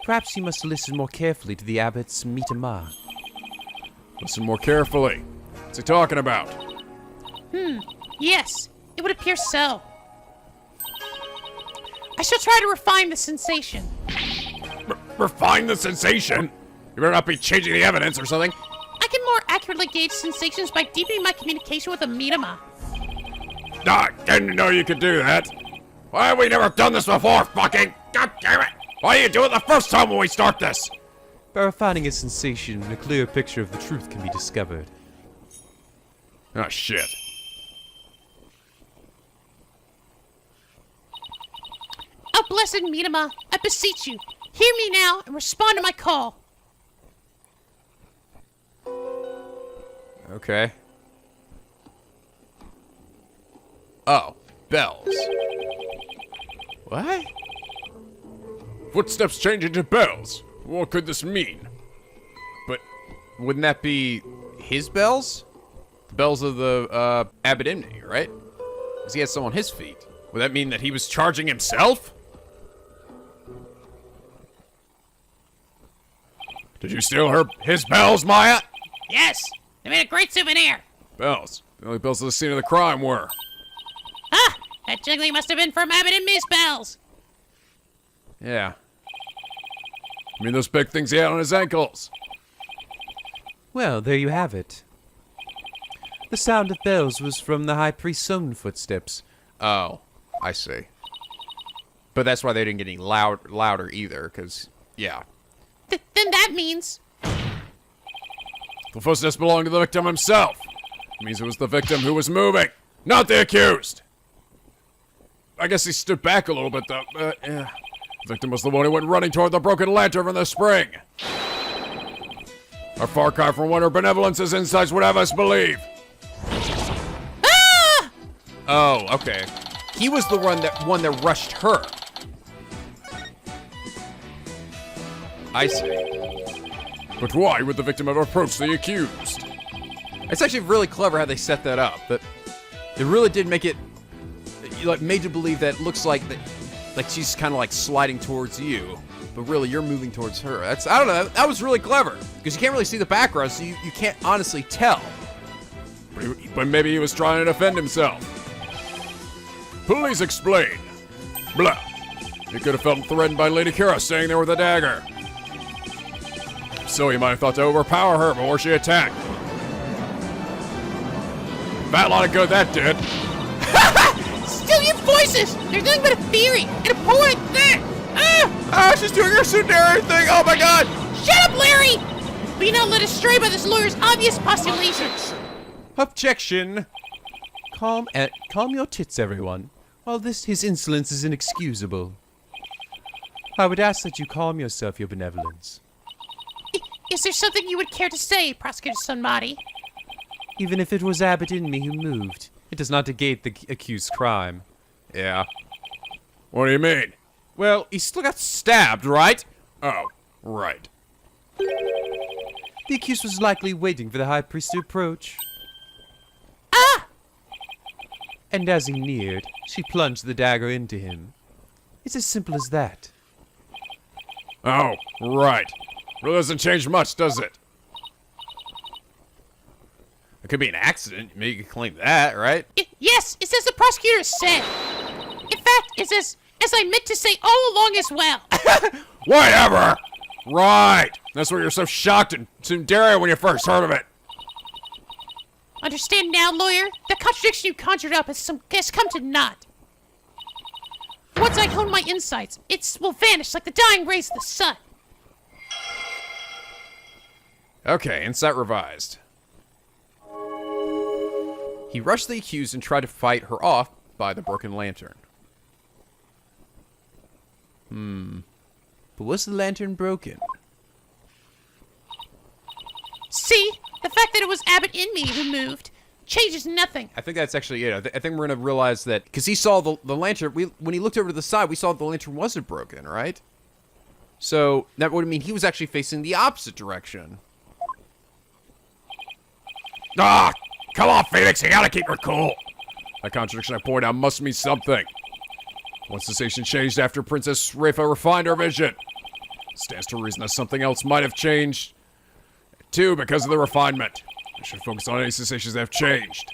Speaker 4: Perhaps you must listen more carefully to the abbot's mitama.
Speaker 3: Listen more carefully. What's he talking about?
Speaker 2: Yes, it would appear so. I shall try to refine the sensation.
Speaker 3: Refine the sensation? You better not be changing the evidence or something.
Speaker 2: I can more accurately gauge sensations by deepening my communication with a mitama.
Speaker 3: I didn't know you could do that. Why have we never done this before, fucking? God damn it! Why do you do it the first time when we start this?
Speaker 4: By refining a sensation, a clear picture of the truth can be discovered.
Speaker 3: Oh, shit.
Speaker 2: Oh, blessed mitama, I beseech you, hear me now and respond to my call.
Speaker 1: Okay. Oh.
Speaker 3: bells. What?
Speaker 1: Footsteps change into bells. What could this mean?
Speaker 3: But wouldn't that be his bells? The bells of the Abbot Inmee, right? Because he has some on his feet.
Speaker 1: Would that mean that he was charging himself? Did you steal his bells, Maya?
Speaker 2: Yes, they made a great souvenir.
Speaker 1: Bells. The only bells at the scene of the crime were.
Speaker 2: Ah, that jiggly must have been from Abbott and Miss Bells.
Speaker 3: Yeah.
Speaker 1: I mean those big things he had on his ankles.
Speaker 4: Well, there you have it. The sound of bells was from the high priest's own footsteps.
Speaker 3: Oh, I see. But that's why they didn't get any louder either, because, yeah.
Speaker 2: Then that means...
Speaker 1: The footsteps belonged to the victim himself. It means it was the victim who was moving, not the accused. I guess he stood back a little bit, though. Yeah. The victim was the one who went running toward the broken lantern from the spring. A far cry from what her benevolence's insights would have us believe.
Speaker 2: Ah!
Speaker 3: Oh, okay. He was the one that rushed her. I see.
Speaker 1: But why would the victim have approached the accused?
Speaker 3: It's actually really clever how they set that up. That it really did make it, like, made you believe that it looks like that, like she's kind of like sliding towards you, but really you're moving towards her. That's, I don't know, that was really clever because you can't really see the background, so you can't honestly tell.
Speaker 1: But maybe he was trying to defend himself. Please explain. Blah. He could have felt threatened by Lady Kira staying there with a dagger. So he might have thought to overpower her before she attacked. Fat lot of good that did.
Speaker 2: Still your voices! There's nothing but a theory and a poetic thing!
Speaker 3: Ah, she's doing her tsundere thing. Oh my God!
Speaker 2: Shut up, Larry! Be not led astray by this lawyer's obvious postulations.
Speaker 3: Objection.
Speaker 4: Calm your tits, everyone. While his insolence is inexcusable. I would ask that you calm yourself, your benevolence.
Speaker 2: Is there something you would care to say, Prosecutor Sunmati?
Speaker 4: Even if it was Abbott Inmee who moved, it does not negate the accused's crime.
Speaker 3: Yeah.
Speaker 1: What do you mean?
Speaker 3: Well, he still got stabbed, right?
Speaker 1: Oh, right.
Speaker 4: The accused was likely waiting for the high priest to approach.
Speaker 2: Ah!
Speaker 4: And as he neared, she plunged the dagger into him. It's as simple as that.
Speaker 1: Oh, right. Really doesn't change much, does it?
Speaker 3: It could be an accident. Maybe you could claim that, right?
Speaker 2: Yes, it's as the prosecutor said. In fact, it's as I meant to say all along as well.
Speaker 1: Whatever! Right! That's why you're so shocked and tsundere when you first heard of it.
Speaker 2: Understand now, lawyer? The contradiction you conjured up has come to naught. Once I hone my insights, it will vanish like the dying rays of the sun.
Speaker 3: Okay, insight revised. He rushed the accused and tried to fight her off by the broken lantern.
Speaker 4: But was the lantern broken?
Speaker 2: See? The fact that it was Abbott Inmee who moved changes nothing.
Speaker 3: I think that's actually it. I think we're going to realize that, because he saw the lantern, when he looked over to the side, we saw the lantern wasn't broken, right? So, that would mean he was actually facing the opposite direction.
Speaker 1: Ah! Come on, Phoenix, you gotta keep her cool. That contradiction I pointed out must mean something. One sensation changed after Princess Rafa refined her vision. Stands to reason that something else might have changed, too, because of the refinement. I should focus on any sensations that have changed,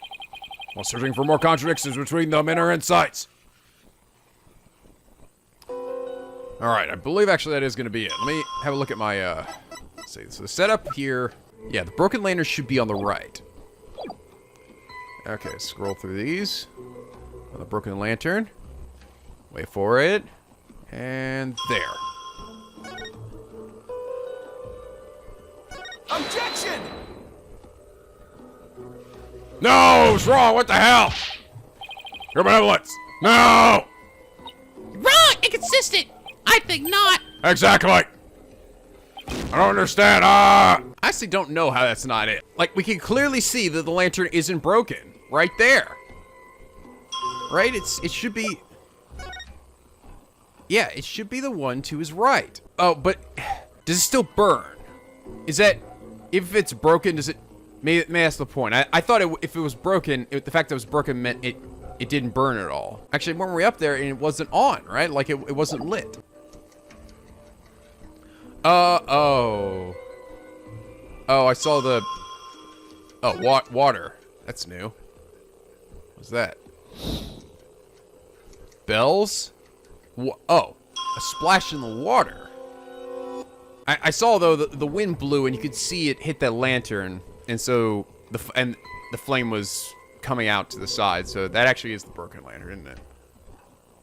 Speaker 1: while searching for more contradictions between them and her insights.
Speaker 3: Alright, I believe actually that is going to be it. Let me have a look at my, let's see, so the setup here, yeah, the broken lantern should be on the right. Okay, scroll through these. The broken lantern. Wait for it. And there.
Speaker 6: Objection!
Speaker 1: No, what's wrong? What the hell? Your benevolence. No!
Speaker 2: Wrong! Inconsistent! I think not.
Speaker 1: Exactly. I don't understand. Ah!
Speaker 3: I actually don't know how that's not it. Like, we can clearly see that the lantern isn't broken. Right there.
Speaker 1: right? It should be... Yeah, it should be the one to his right. Oh, but does it still burn? Is that... If it's broken, does it... Maybe that's the point. I thought if it was broken, the fact that it was broken meant it didn't burn at all. Actually, when we were up there, and it wasn't on, right? Like, it wasn't lit. Oh, I saw the... Oh, water. That's new. What's that? Bells? Oh, a splash in the water. I saw, though, the wind blew, and you could see it hit that lantern, and so the flame was coming out to the side, so that actually is the broken lantern, isn't it?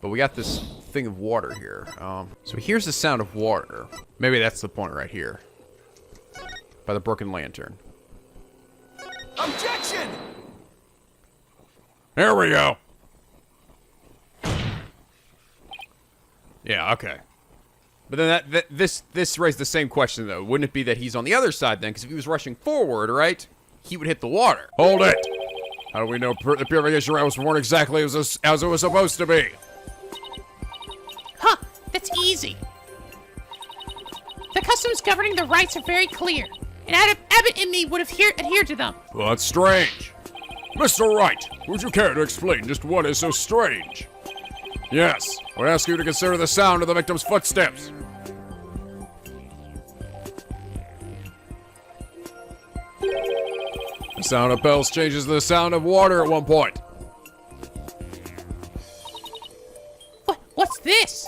Speaker 1: But we got this thing of water here. So here's the sound of water. Maybe that's the point right here. By the broken lantern.
Speaker 6: Objection!
Speaker 3: There we go. Yeah, okay. But then this raised the same question, though. Wouldn't it be that he's on the other side, then? Because if he was rushing forward, right, he would hit the water. Hold it! How do we know the purification rite was performed exactly as it was supposed to be?
Speaker 2: Huh, that's easy. The customs governing the rites are very clear, and Abbott Inmee would have adhered to them.
Speaker 3: Well, that's strange. Mr. Wright, would you care to explain just what is so strange? Yes, I would ask you to consider the sound of the victim's footsteps. The sound of bells changes to the sound of water at one point.
Speaker 2: What's this?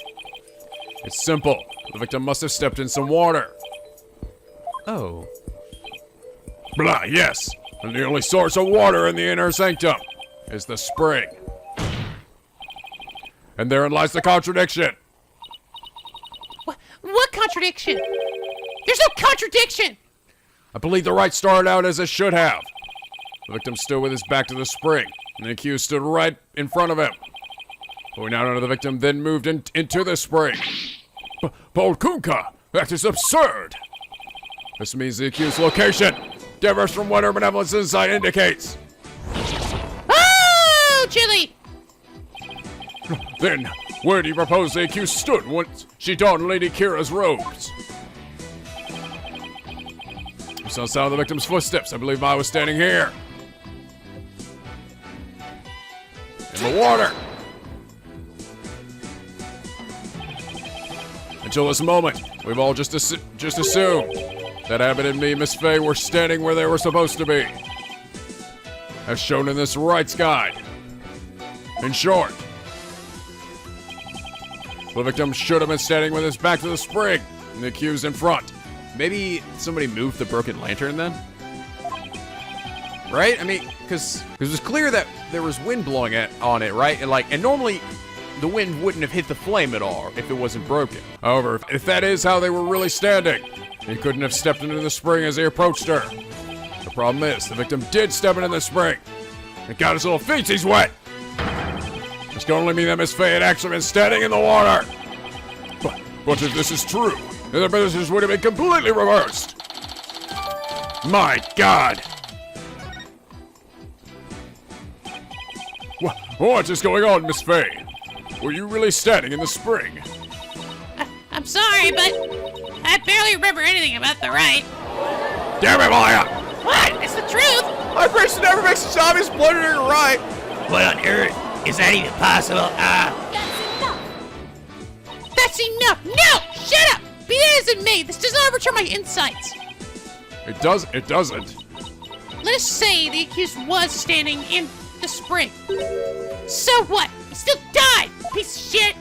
Speaker 3: It's simple. The victim must have stepped in some water.
Speaker 1: Oh.
Speaker 3: Blah, yes. And the only source of water in the inner sanctum is the spring. And therein lies the contradiction.
Speaker 2: What contradiction? There's no contradiction!
Speaker 3: I believe the right started out as it should have. The victim stood with his back to the spring, and the accused stood right in front of him. But we now know the victim then moved into the spring. Polkunka, that is absurd. This means the accused's location differs from what her benevolence insight indicates.
Speaker 2: Oh, chilly!
Speaker 3: Then, where do you propose the accused stood once she donned Lady Kira's robes? You saw the sound of the victim's footsteps. I believe I was standing here. In the water. Until this moment, we've all just assumed that Abbott and me, Miss Faye, were standing where they were supposed to be. As shown in this rights guide. In short, the victim should have been standing with his back to the spring, and the accused in front.
Speaker 1: Maybe somebody moved the broken lantern then? Right? I mean, because it was clear that there was wind blowing on it, right? And normally the wind wouldn't have hit the flame at all if it wasn't broken.
Speaker 3: However, if that is how they were really standing, he couldn't have stepped into the spring as he approached her. The problem is, the victim did step into the spring and got his little feetsies wet. This can only mean that Miss Faye had actually been standing in the water. But if this is true, then the business would have been completely reversed. My God! What is going on, Miss Faye? Were you really standing in the spring?
Speaker 2: I'm sorry, but I barely remember anything about the rite.
Speaker 3: Damn it, Maya!
Speaker 2: What? It's the truth!
Speaker 1: My person never makes a obvious blundering right.
Speaker 7: What on earth? Is that even possible?
Speaker 2: That's enough! No! Shut up! Be that as it may, this does not overturn my insights.
Speaker 3: It doesn't.
Speaker 2: Let us say the accused was standing in the spring. So what? He still died, piece of shit!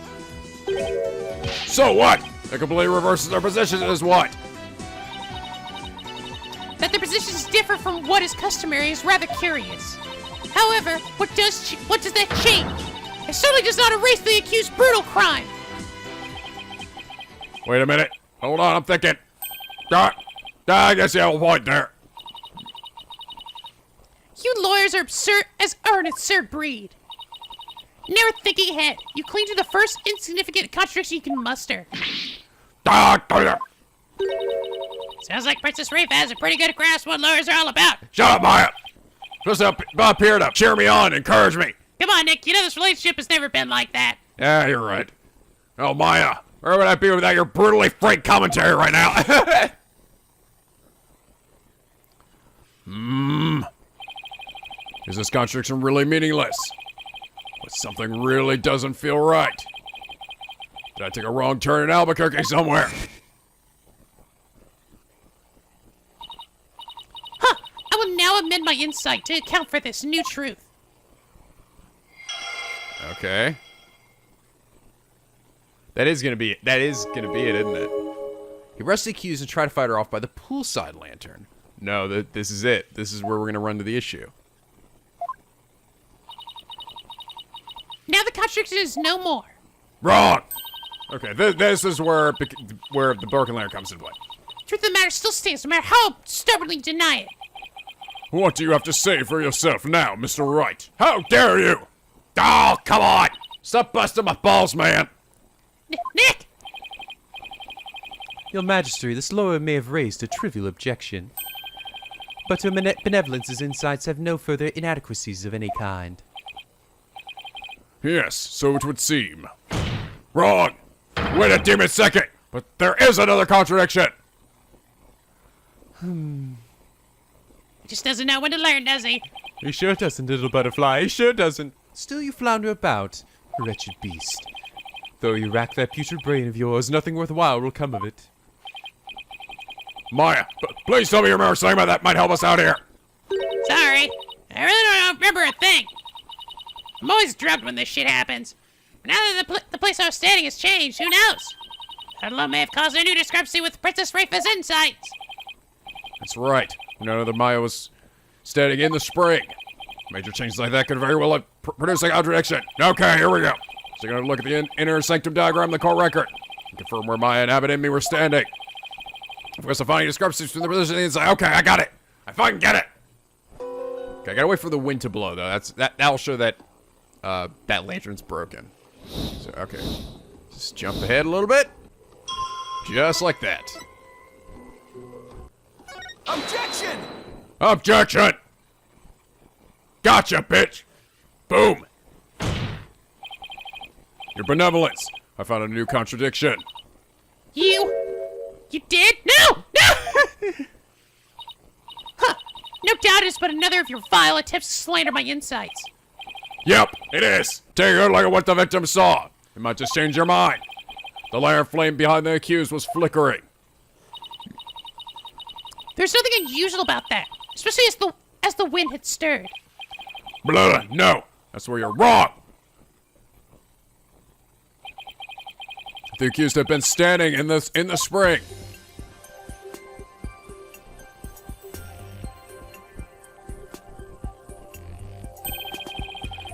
Speaker 3: So what? That completely reverses their position as what?
Speaker 2: That their positions differ from what is customary is rather curious. However, what does that change? It certainly does not erase the accused's brutal crime.
Speaker 3: Wait a minute. Hold on, I'm thinking. I guess you have a point there.
Speaker 2: You lawyers are an absurd breed. Never thinking ahead. You cling to the first insignificant contradiction you can muster. Sounds like Princess Rafe has a pretty good grasp what lawyers are all about.
Speaker 3: Shut up, Maya! Just up here to cheer me on, encourage me.
Speaker 2: Come on, Nick. You know this relationship has never been like that.
Speaker 3: Yeah, you're right. Oh, Maya, where would I be without your brutally frank commentary right now? Is this contradiction really meaningless? But something really doesn't feel right. Did I take a wrong turn in Albuquerque somewhere?
Speaker 2: Huh. I will now amend my insight to account for this new truth.
Speaker 3: Okay. That is gonna be it, isn't it?
Speaker 1: He rushed the accused and tried to fight her off by the poolside lantern.
Speaker 3: No, this is it. This is where we're gonna run to the issue.
Speaker 2: Now the contradiction is no more.
Speaker 3: Wrong! Okay, this is where the broken lantern comes into play.
Speaker 2: Truth of the matter still stands, no matter how stubbornly deny it.
Speaker 3: What do you have to say for yourself now, Mr. Wright? How dare you! Oh, come on! Stop busting my balls, man!
Speaker 2: Nick!
Speaker 4: Your Majesty, this lawyer may have raised a trivial objection, but her benevolence's insights have no further inadequacies of any kind.
Speaker 3: Yes, so it would seem. Wrong! Wait a damn second! But there is another contradiction!
Speaker 2: He just doesn't know when to learn, does he?
Speaker 4: He sure doesn't, little butterfly, he sure doesn't. Still you flounder about, wretched beast. Though you rack that putrid brain of yours, nothing worthwhile will come of it.
Speaker 3: Maya, please tell me you remember something about that might help us out here.
Speaker 2: Sorry. I really don't remember a thing. I'm always drugged when this shit happens. But now that the place I was standing has changed, who knows? That alone may have caused a new discrepancy with Princess Rafa's insights.
Speaker 3: That's right. We know that Maya was standing in the spring. Major changes like that could very well produce a contradiction. Okay, here we go. So you're going to look at the inner sanctum diagram of the court record. And confirm where Maya and Abbott and me were standing. If we're finding discrepancies between the position and the inside. Okay, I got it. I fucking get it. Okay, I gotta wait for the wind to blow though. That'll show that that lantern's broken. So okay, just jump ahead a little bit, just like that.
Speaker 6: Objection!
Speaker 3: Objection! Gotcha, bitch! Boom! Your benevolence. I found a new contradiction.
Speaker 2: You did? No! No! Huh. No doubt it is but another of your vile attempts to slander my insights.
Speaker 3: Yep, it is. Take a look at what the victim saw. It might just change your mind. The lantern flame behind the accused was flickering.
Speaker 2: There's nothing unusual about that, especially as the wind had stirred.
Speaker 3: Blah, no, that's where you're wrong. The accused had been standing in the spring.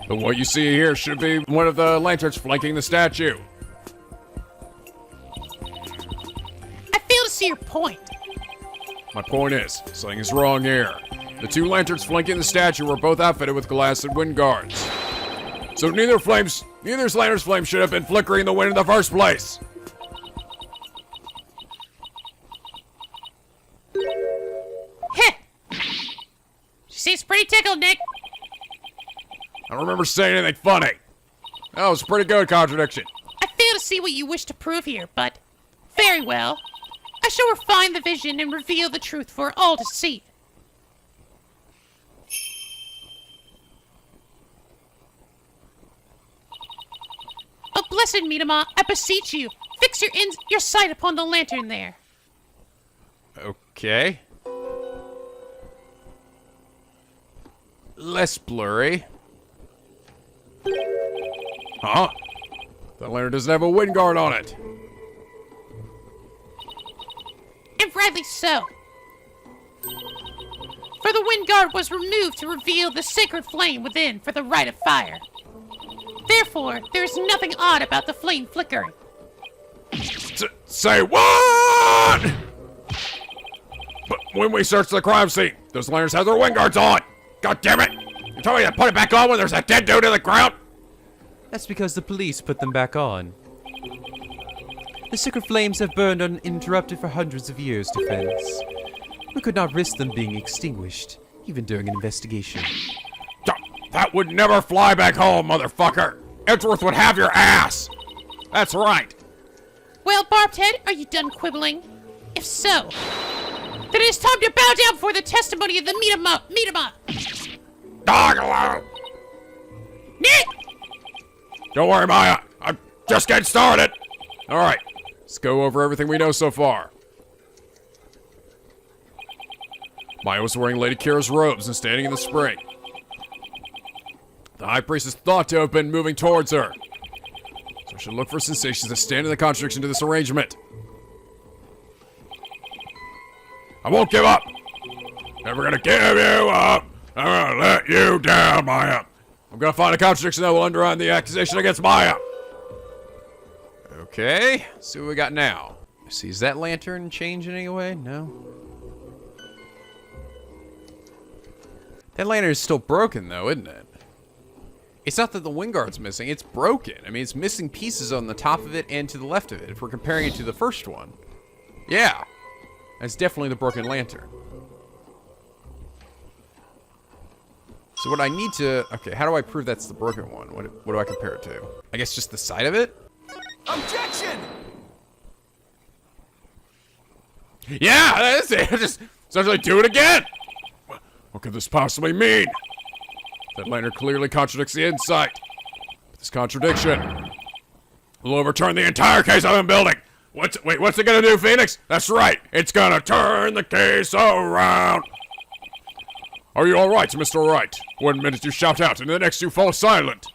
Speaker 3: But what you see here should be one of the lanterns flanking the statue.
Speaker 2: I fail to see your point.
Speaker 3: My point is, something is wrong here. The two lanterns flanking the statue were both outfitted with glass and wind guards. So neither lantern's flame should have been flickering in the wind in the first place.
Speaker 2: Heh! She seems pretty tickled, Nick.
Speaker 3: I don't remember saying anything funny. That was a pretty good contradiction.
Speaker 2: I fail to see what you wish to prove here, but very well. I shall refine the vision and reveal the truth for all to see. Oh, blessed Midama, I beseech you, fix your sight upon the lantern there.
Speaker 3: Okay. Less blurry. Huh? The lantern doesn't have a wind guard on it.
Speaker 2: And rightly so. For the wind guard was removed to reveal the sacred flame within for the rite of fire. Therefore, there is nothing odd about the flame flickering.
Speaker 3: Say what? But when we searched the crime scene, those lanterns have their wind guards on. God damn it! You told me to put it back on when there's a dead dude in the ground?
Speaker 4: That's because the police put them back on. The sacred flames have burned uninterrupted for hundreds of years, Defense. We could not risk them being extinguished, even during an investigation.
Speaker 3: That would never fly back home, motherfucker. Edgeworth would have your ass. That's right.
Speaker 2: Well, Barbed Head, are you done quibbling? If so, then it is time to bow down before the testimony of the meet-em-up.
Speaker 3: Dog alone.
Speaker 2: Nick!
Speaker 3: Don't worry, Maya. I'm just getting started. All right, let's go over everything we know so far. Maya was wearing Lady Kira's robes and standing in the spring. The High Priest is thought to have been moving towards her. So I should look for sensations that stand in the contradiction to this arrangement. I won't give up. Never gonna give you up. I'm gonna let you down, Maya. I'm gonna find a contradiction that will undermine the accusation against Maya.
Speaker 1: Okay, see what we got now. See, is that lantern changed in any way? No. That lantern is still broken, though, isn't it? It's not that the wing guard's missing, it's broken. I mean, it's missing pieces on the top of it and to the left of it, if we're comparing it to the first one. Yeah, that's definitely the broken lantern. So what I need to... Okay, how do I prove that's the broken one? What do I compare it to? I guess just the side of it?
Speaker 6: Objection!
Speaker 3: Yeah, that's it. Just essentially do it again. What could this possibly mean? That lantern clearly contradicts the insight. This contradiction will overturn the entire case I've been building. What's it gonna do, Phoenix? That's right. It's gonna turn the case around. Are you all right, Mr. Wright? 1 minute you shout out, and the next you fall silent.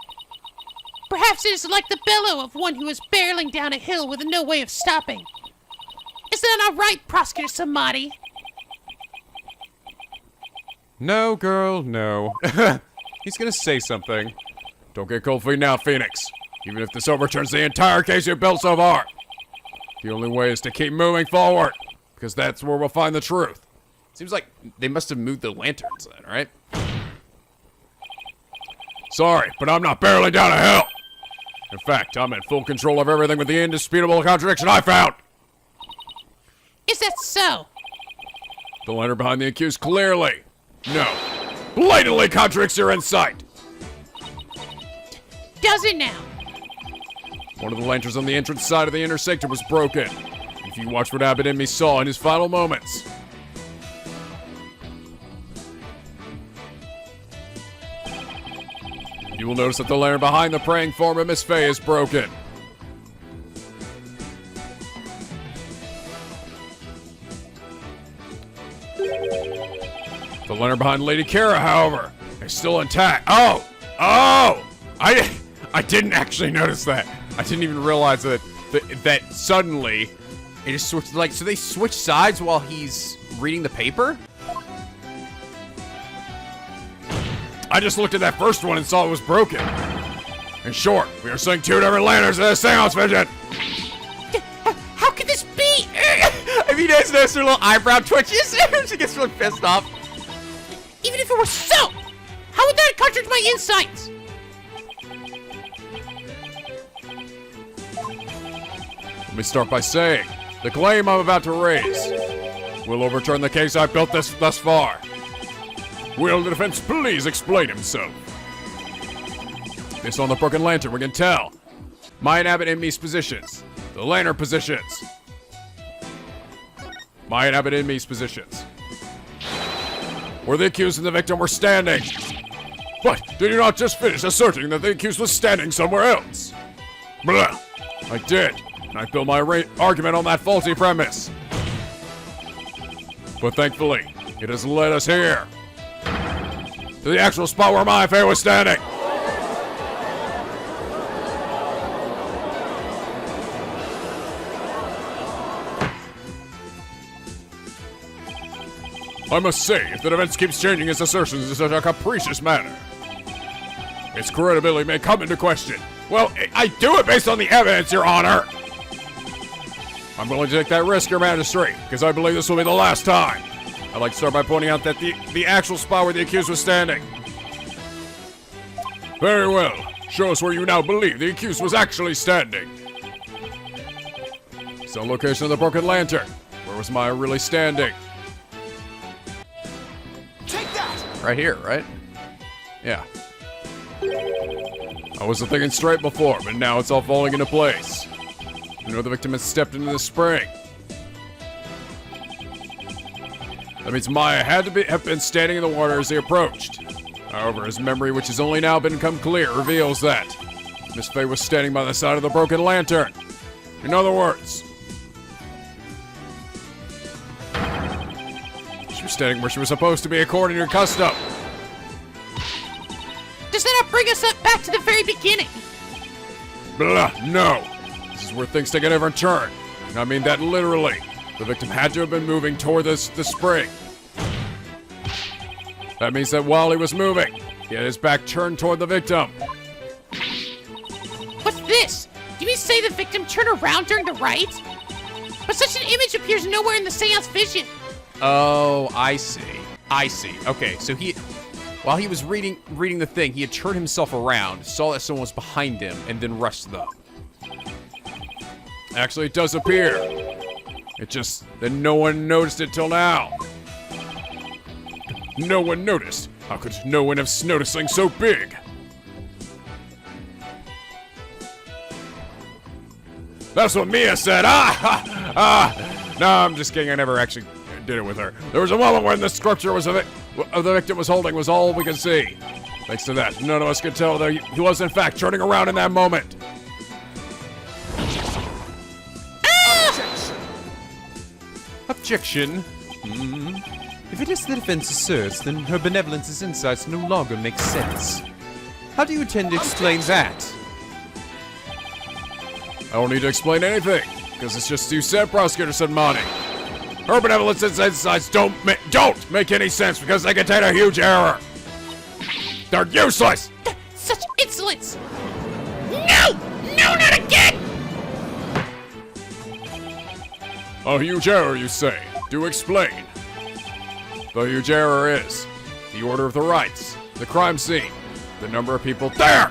Speaker 2: Perhaps it is like the bellow of one who is barreling down a hill with no way of stopping. Is that not right, Prosecutor Samadi?
Speaker 3: No, girl, no. He's gonna say something. Don't get cold feet now, Phoenix. Even if this overturns the entire case you've built so far. The only way is to keep moving forward, because that's where we'll find the truth.
Speaker 1: Seems like they must have moved the lanterns then, right?
Speaker 3: Sorry, but I'm not barreling down a hill. In fact, I'm in full control of everything with the indisputable contradiction I found.
Speaker 2: Is that so?
Speaker 3: The lantern behind the accused clearly, no, blatantly contradicts your insight.
Speaker 2: Does it now?
Speaker 3: One of the lanterns on the entrance side of the inner sanctum was broken. If you watch what Abbott Inmee saw in his final moments. You will notice that the lantern behind the praying form of Miss Faye is broken. The lantern behind Lady Kira, however, is still intact. Oh! I didn't actually notice that. I didn't even realize that suddenly
Speaker 1: It just switched, like, so they switch sides while he's reading the paper?
Speaker 3: I just looked at that first one and saw it was broken. In short, we are seeing two different lanterns in a seance vision.
Speaker 2: How could this be?
Speaker 1: I mean, there's no her little eyebrow twitches. She gets really pissed off.
Speaker 2: Even if it were so, how would that contradict my insights?
Speaker 3: Let me start by saying, the claim I'm about to raise will overturn the case I've built thus far. Will the defense please explain himself? Based on the broken lantern, we can tell my and Abbott Inmee's positions. The lantern positions. My and Abbott Inmee's positions. Where the accused and the victim were standing. But did you not just finish asserting that the accused was standing somewhere else? Blah. I did. And I built my argument on that faulty premise. But thankfully, it has led us here. To the actual spot where my affair was standing. I must say, if the defense keeps changing its assertions in such a capricious manner, its credibility may come into question. Well, I do it based on the evidence, Your Honor. I'm willing to take that risk, Your Majesty, because I believe this will be the last time. I'd like to start by pointing out that the actual spot where the accused was standing. Very well. Show us where you now believe the accused was actually standing. It's the location of the broken lantern. Where was Maya really standing?
Speaker 6: Take that!
Speaker 1: Right here, right? Yeah.
Speaker 3: I wasn't thinking straight before, but now it's all falling into place. You know the victim has stepped into the spring. That means Maya had to have been standing in the water as they approached. However, his memory, which has only now become clear, reveals that Miss Faye was standing by the side of the broken lantern. In other words, she was standing where she was supposed to be according to custom.
Speaker 2: Does that not bring us up back to the very beginning?
Speaker 3: Blah, no. This is where things take a different turn. And I mean that literally. The victim had to have been moving toward the spring. That means that while he was moving, he had his back turned toward the victim.
Speaker 2: What's this? Do you mean to say the victim turned around during the rite? But such an image appears nowhere in the seance vision.
Speaker 1: Oh, I see. Okay, so while he was reading the thing, he had turned himself around, saw that someone was behind him, and then rushed them.
Speaker 3: Actually, it does appear. It just that no one noticed it till now. No one noticed. How could no one have noticed something so big? That's what Mia said. No, I'm just kidding. I never actually did it with her. There was a moment when the sculpture of the victim was holding was all we could see. Thanks to that, none of us could tell that he was in fact turning around in that moment.
Speaker 4: Objection. If it is the defense asserts, then her benevolence's insights no longer make sense. How do you intend to explain that?
Speaker 3: I don't need to explain anything, because it's just you said, Prosecutor Sudmani. Her benevolence's insights don't make any sense because they contain a huge error. They're useless!
Speaker 2: Such insolence! No! No, not again!
Speaker 3: A huge error, you say? Do explain. The huge error is the order of the rights, the crime scene, the number of people there!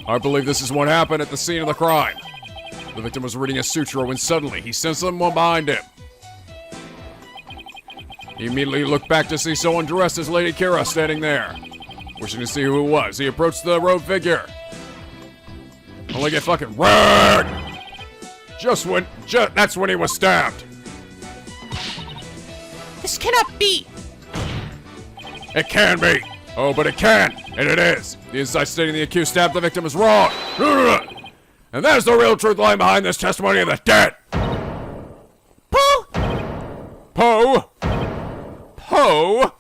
Speaker 3: I believe this is what happened at the scene of the crime. The victim was reading a sutra when suddenly he sensed someone behind him. He immediately looked back to see someone dressed as Lady Kira standing there. Wishing to see who it was, he approached the robed figure. Only get fucking wrecked! That's when he was stabbed.
Speaker 2: This cannot be!
Speaker 3: It can be! Oh, but it can! And it is! The insight stating the accused stabbed the victim is wrong! And that is the real truth lying behind this testimony of the dead!
Speaker 2: Poe!
Speaker 3: Poe! Poe!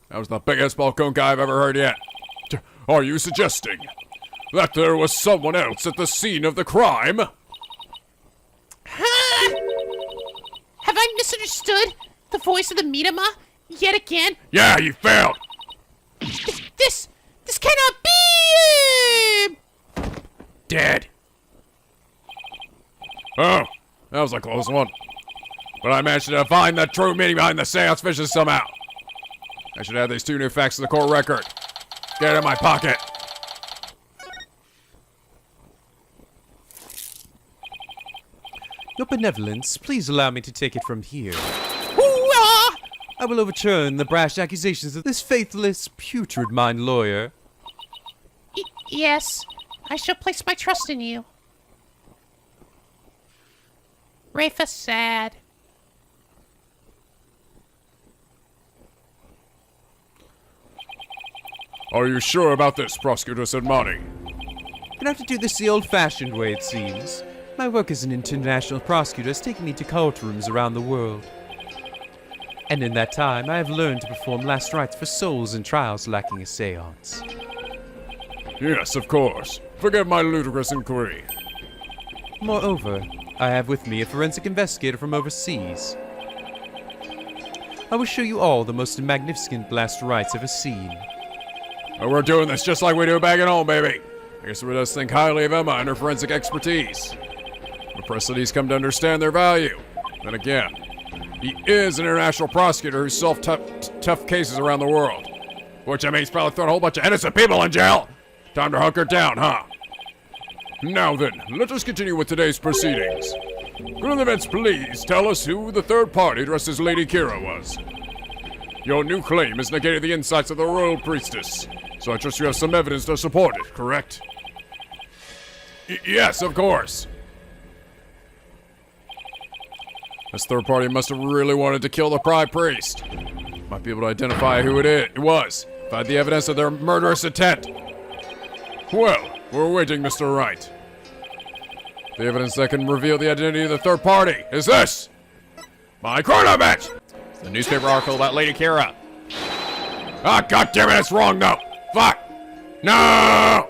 Speaker 3: That was the biggest balkonka I've ever heard yet. Are you suggesting that there was someone else at the scene of the crime?
Speaker 2: Huh? Have I misunderstood the voice of the Minama yet again?
Speaker 3: Yeah, you failed!
Speaker 2: This cannot be!
Speaker 3: Dead. Oh, that was a close one. But I managed to find the true meaning behind the seance vision somehow. I should add these two new facts to the court record. Get it in my pocket.
Speaker 4: Your benevolence, please allow me to take it from here.
Speaker 2: Hoo-ah!
Speaker 4: I will overturn the brash accusations of this faithless, putrid-mind lawyer.
Speaker 2: Yes, I shall place my trust in you. Rafa sad.
Speaker 3: Are you sure about this, Prosecutor Sudmani?
Speaker 4: Gonna have to do this the old-fashioned way, it seems. My work as an international prosecutor has taken me to courtrooms around the world. And in that time, I have learned to perform last rites for souls in trials lacking a seance.
Speaker 3: Yes, of course. Forget my ludicrous inquiry.
Speaker 4: Moreover, I have with me a forensic investigator from overseas. I will show you all the most magnificent last rites ever seen.
Speaker 3: And we're doing this just like we do back at home, baby. I guess we just think highly of Emma and her forensic expertise. The press cities come to understand their value. Then again, he is an international prosecutor who solved tough cases around the world. Which I mean, he's probably thrown a whole bunch of innocent people in jail. Time to hunker down, huh? Now then, let us continue with today's proceedings. Will the events please tell us who the third party dressed as Lady Kira was? Your new claim has negated the insights of the royal priestess, so I trust you have some evidence to support it, correct? Yes, of course. This third party must have really wanted to kill the Pride Priest. Might be able to identify who it was, if I had the evidence of their murderous intent. Well, we're waiting, Mr. Wright. The evidence that can reveal the identity of the third party is this! My chronomatch!
Speaker 1: The newspaper article about Lady Kira.
Speaker 3: Ah, goddammit, it's wrong though! Fuck! No!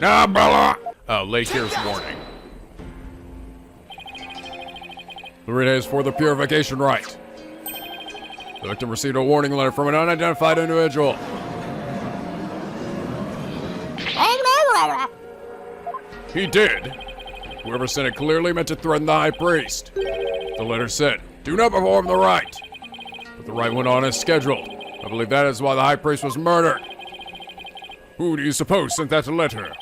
Speaker 3: No, Bella!
Speaker 1: Oh, Lady Kira's warning.
Speaker 3: The read is for the purification rite. The victim received a warning letter from an unidentified individual. He did. Whoever sent it clearly meant to threaten the high priest. The letter said, "Do not perform the rite." But the rite went on as scheduled. I believe that is why the high priest was murdered. Who do you suppose sent that letter?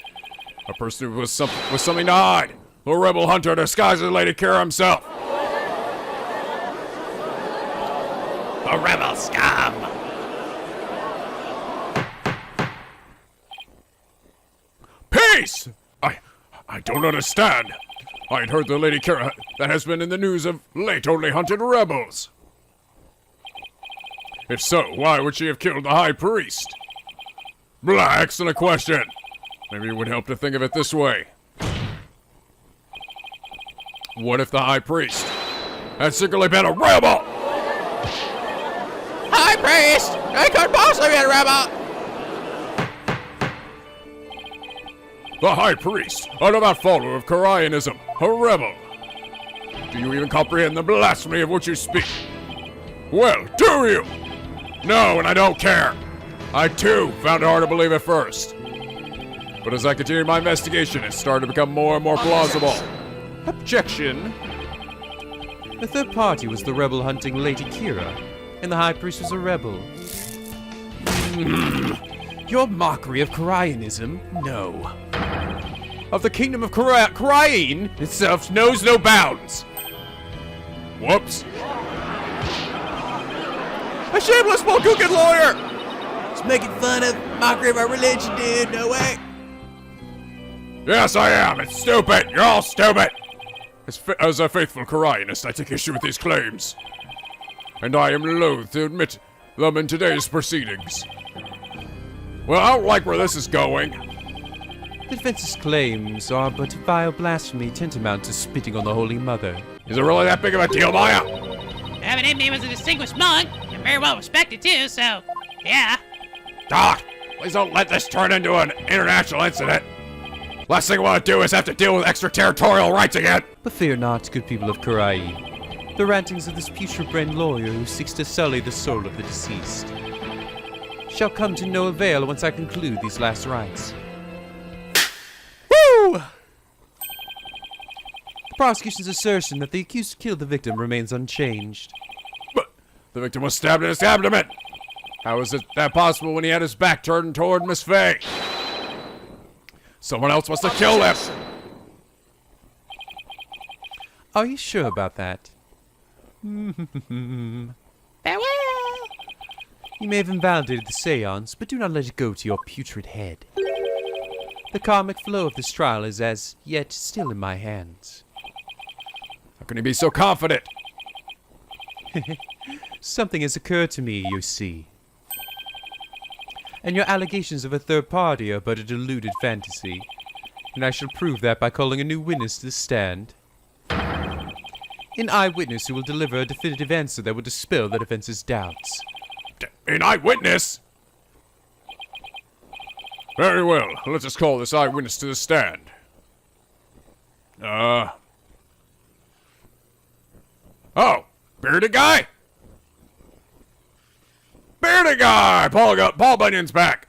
Speaker 3: A person with something to hide. A rebel hunter disguised as Lady Kira himself.
Speaker 7: A rebel scum!
Speaker 3: Peace! I don't understand. I'd heard the Lady Kira that has been in the news of late only hunted rebels. If so, why would she have killed the high priest? Blah, excellent question. Maybe it would help to think of it this way. What if the high priest had secretly been a rebel?
Speaker 2: High priest! I could possibly be a rebel!
Speaker 3: The high priest, a devout follower of Khura'anism, a rebel. Do you even comprehend the blasphemy of which you speak? Well, do you? No, and I don't care. I too found it hard to believe at first. But as I continued my investigation, it started to become more and more plausible.
Speaker 1: Objection.
Speaker 4: The third party was the rebel hunting Lady Kira, and the high priest was a rebel.
Speaker 1: Your mockery of Khura'anism? No. Of the kingdom of Khura'in itself knows no bounds.
Speaker 3: Whoops.
Speaker 1: A shameless Bulgukan lawyer!
Speaker 2: It's making fun of mockery of our religion, dude. No way.
Speaker 3: Yes, I am. It's stupid. You're all stupid. As a faithful Khura'inist, I take issue with these claims. And I am loath to admit them in today's proceedings. Well, I don't like where this is going.
Speaker 4: The defense's claims are but vile blasphemy tantamount to spitting on the Holy Mother.
Speaker 3: Is it really that big of a deal, Maya?
Speaker 2: Abbot Inmee was a distinguished monk, and very well respected too, so, yeah.
Speaker 3: Doc, please don't let this turn into an international incident. Last thing I want to do is have to deal with extraterritorial rights again.
Speaker 4: But fear not, good people of Khura'in. The rantings of this putrid-brained lawyer who seeks to sully the soul of the deceased shall come to no avail once I conclude these last rites.
Speaker 1: Woo!
Speaker 4: The prosecution's assertion that the accused killed the victim remains unchanged.
Speaker 3: But the victim was stabbed in his abdomen. How is it that possible when he had his back turned toward Miss Faye? Someone else must have killed him.
Speaker 4: Are you sure about that?
Speaker 2: Farewell!
Speaker 4: You may have invalidated the seance, but do not let it go to your putrid head. The karmic flow of this trial is as yet still in my hands.
Speaker 3: How can he be so confident?
Speaker 4: Something has occurred to me, you see. And your allegations of a third party are but a deluded fantasy. And I shall prove that by calling a new witness to the stand. An eyewitness who will deliver a definitive answer that will dispel the defense's doubts.
Speaker 3: An eyewitness? Very well, let's just call this eyewitness to the stand. Oh, bearded guy? Bearded guy! Paul Bunyan's back.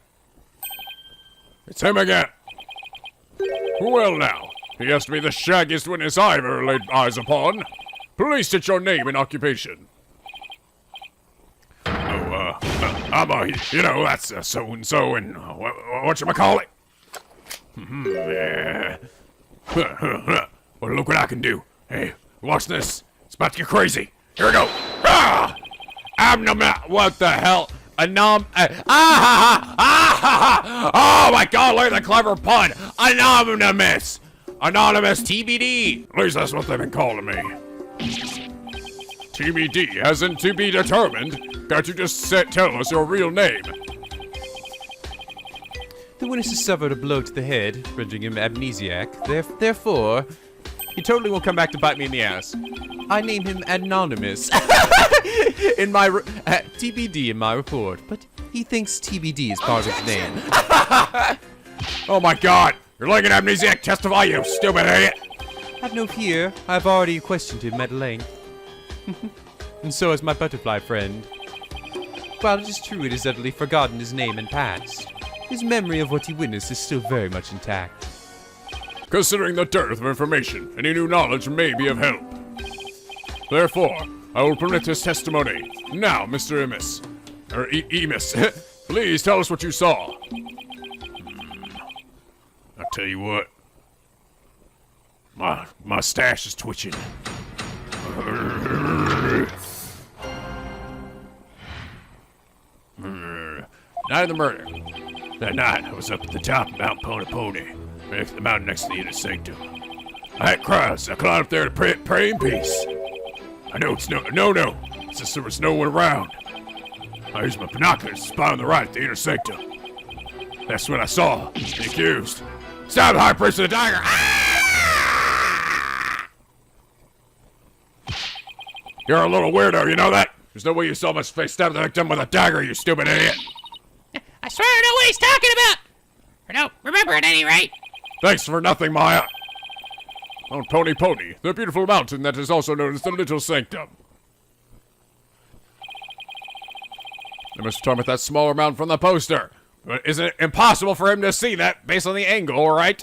Speaker 3: It's him again. Well now, he has to be the shaggiest witness I ever laid eyes upon. Please state your name and occupation. I'm that's so-and-so and whatchamacallit. Yeah. Well, look what I can do. Hey, Watch this. It's about to get crazy. Here we go. Ah! What the hell? Oh my god, look at the clever pun. Anonymous. Anonymous TBD. At least that's what they've been calling me. TBD, as in to be determined. Can't you just tell us your real name?
Speaker 4: The witness has suffered a blow to the head, rendering him amnesiac. Therefore,
Speaker 3: He totally will come back to bite me in the ass.
Speaker 4: I name him Anonymous in my TBD in my report, but he thinks TBD is part of his name.
Speaker 3: Oh my god! You're like an amnesiac, testify, you stupid idiot!
Speaker 4: Have no fear, I've already questioned him at length. And so has my butterfly friend. While it is true it has utterly forgotten his name and past, his memory of what he witnessed is still very much intact.
Speaker 3: Considering the dearth of information, any new knowledge may be of help. Therefore, I will permit his testimony. Now, Mr. Emis. Emis, please tell us what you saw. I'll tell you what. My stash is twitching. Night of the murder. That night, I was up at the top of Mount Pony, the mountain next to the inner sanctum. I had crowds. I climbed up there to pray in peace. I know it's no, since there was no one around. I used my binoculars to spy on the right at the inner sanctum. That's when I saw the accused. Stab the high priest with a dagger. Ah! You're a little weirdo, you know that? There's no way you saw my face stab the victim with a dagger, you stupid idiot.
Speaker 2: I swear I know what he's talking about! Or no, remember at any rate.
Speaker 3: Thanks for nothing, Maya. On Pony, the beautiful mountain that is also known as the Little Sanctum. They must have talked about that smaller mountain from the poster. But isn't it impossible for him to see that based on the angle, right?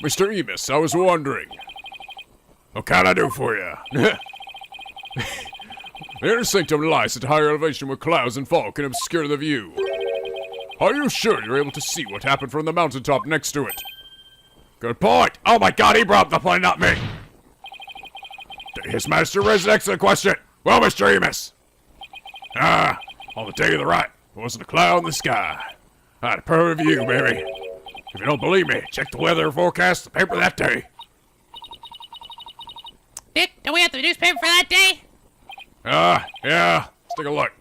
Speaker 3: Mr. Emis, I was wondering. What can I do for you? The inner sanctum lies at higher elevation where clouds and fog can obscure the view. Are you sure you're able to see what happened from the mountaintop next to it? Good point. Oh my god, he brought up the point, not me. His Majesty raised an excellent question. Well, Mr. Emis. On the day of the right, there wasn't a cloud in the sky. I had a perfect view, baby. If you don't believe me, check the weather forecast, the paper that day.
Speaker 2: Dick, don't we have the newspaper for that day?
Speaker 3: Yeah. Let's take a look.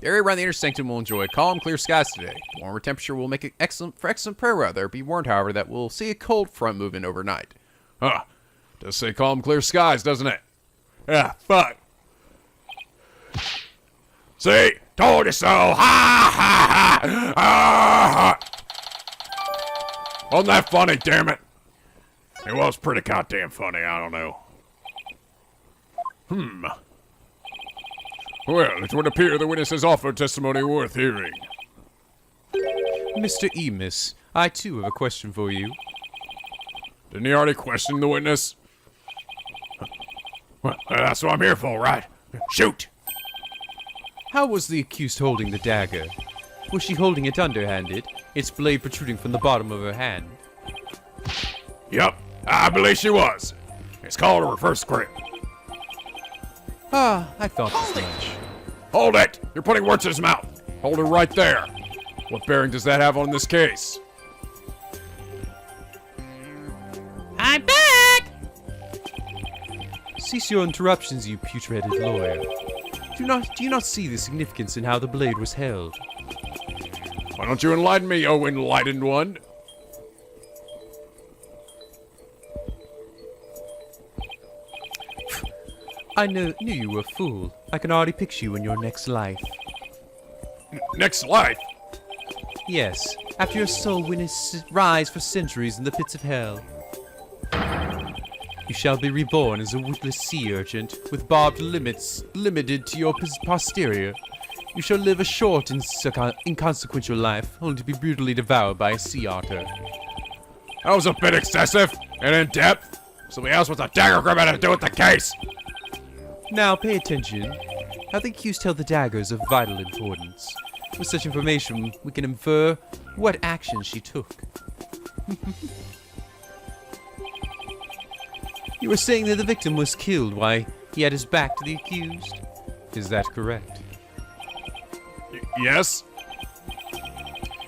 Speaker 1: The area around the inner sanctum will enjoy calm, clear skies today. The warmer temperature will make it excellent prayer weather. Be warned, however, that we'll see a cold front move in overnight.
Speaker 3: Does say calm, clear skies, doesn't it? Yeah, fuck. See? Told you so. Ha! Wasn't that funny, damn it? It was pretty goddamn funny, I don't know. Well, it would appear the witness has offered testimony worth hearing.
Speaker 4: Mr. Emis, I too have a question for you.
Speaker 3: Didn't he already question the witness? Well, that's what I'm here for, right? Shoot!
Speaker 4: How was the accused holding the dagger? Was she holding it underhanded, its blade protruding from the bottom of her hand?
Speaker 3: Yep, I believe she was. It's called a reverse grip.
Speaker 4: I thought as much.
Speaker 3: Hold it! You're putting words in his mouth. Hold it right there. What bearing does that have on this case?
Speaker 2: I'm back!
Speaker 4: Cease your interruptions, you putrid lawyer. Do you not see the significance in how the blade was held?
Speaker 3: Why don't you enlighten me, oh enlightened one?
Speaker 4: I knew you were a fool. I can already picture you in your next life.
Speaker 3: Next life?
Speaker 4: Yes, after your soul witness rise for centuries in the pits of hell. You shall be reborn as a witless sea urchin with barbed limits limited to your posterior. You shall live a short and inconsequential life, only to be brutally devoured by a sea otter.
Speaker 3: That was a bit excessive and in depth. Somebody else with a dagger grip had to do with the case.
Speaker 4: Now pay attention. How the accused held the dagger is of vital importance. With such information, we can infer what action she took. You were saying that the victim was killed while he had his back to the accused. Is that correct?
Speaker 3: Yes?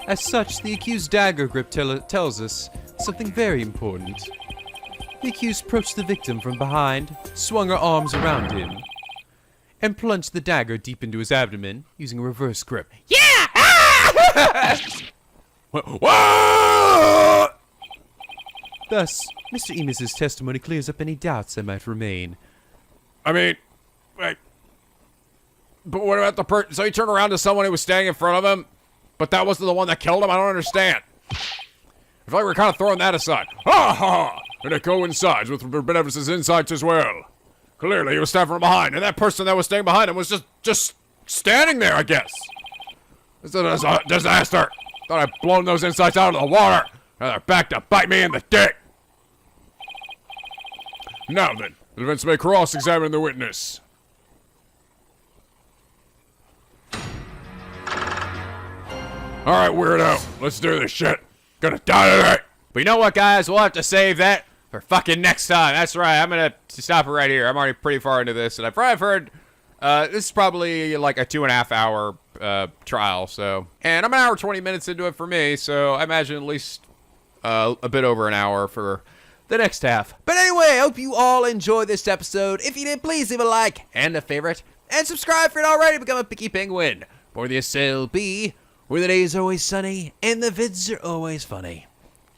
Speaker 4: As such, the accused's dagger grip tells us something very important. The accused approached the victim from behind, swung her arms around him, and plunged the dagger deep into his abdomen using a reverse grip.
Speaker 2: Yeah!
Speaker 3: Whoa!
Speaker 4: Thus, Mr. Emus's testimony clears up any doubts that might remain.
Speaker 3: I mean, wait. But what about the person? So he turned around to someone who was standing in front of him, but that wasn't the one that killed him? I don't understand. I feel like we're kind of throwing that aside. Ha ha! And it coincides with Benevolence' insights as well. Clearly, he was standing from behind, and that person that was standing behind him was just standing there, I guess. This is a disaster. Thought I'd blown those insights out of the water. Now they're back to bite me in the dick. Now then, the defense may cross-examine the witness. Alright, weirdo. Let's do this shit. Gonna die today.
Speaker 1: But you know what, guys? We'll have to save that for fucking next time. That's right. I'm gonna stop it right here. I'm already pretty far into this, and I've heard this is probably like a 2.5 hour trial. So, and I'm an hour 20 minutes into it for me. So I imagine at least a bit over an hour for the next half. But anyway, I hope you all enjoyed this episode. If you did, please leave a like and a favorite, and subscribe if you're not already. Become a picky penguin for the SLB, where the days are always sunny and the vids are always funny.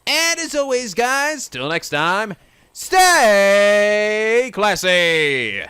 Speaker 1: And as always, guys, till next time, stay classy!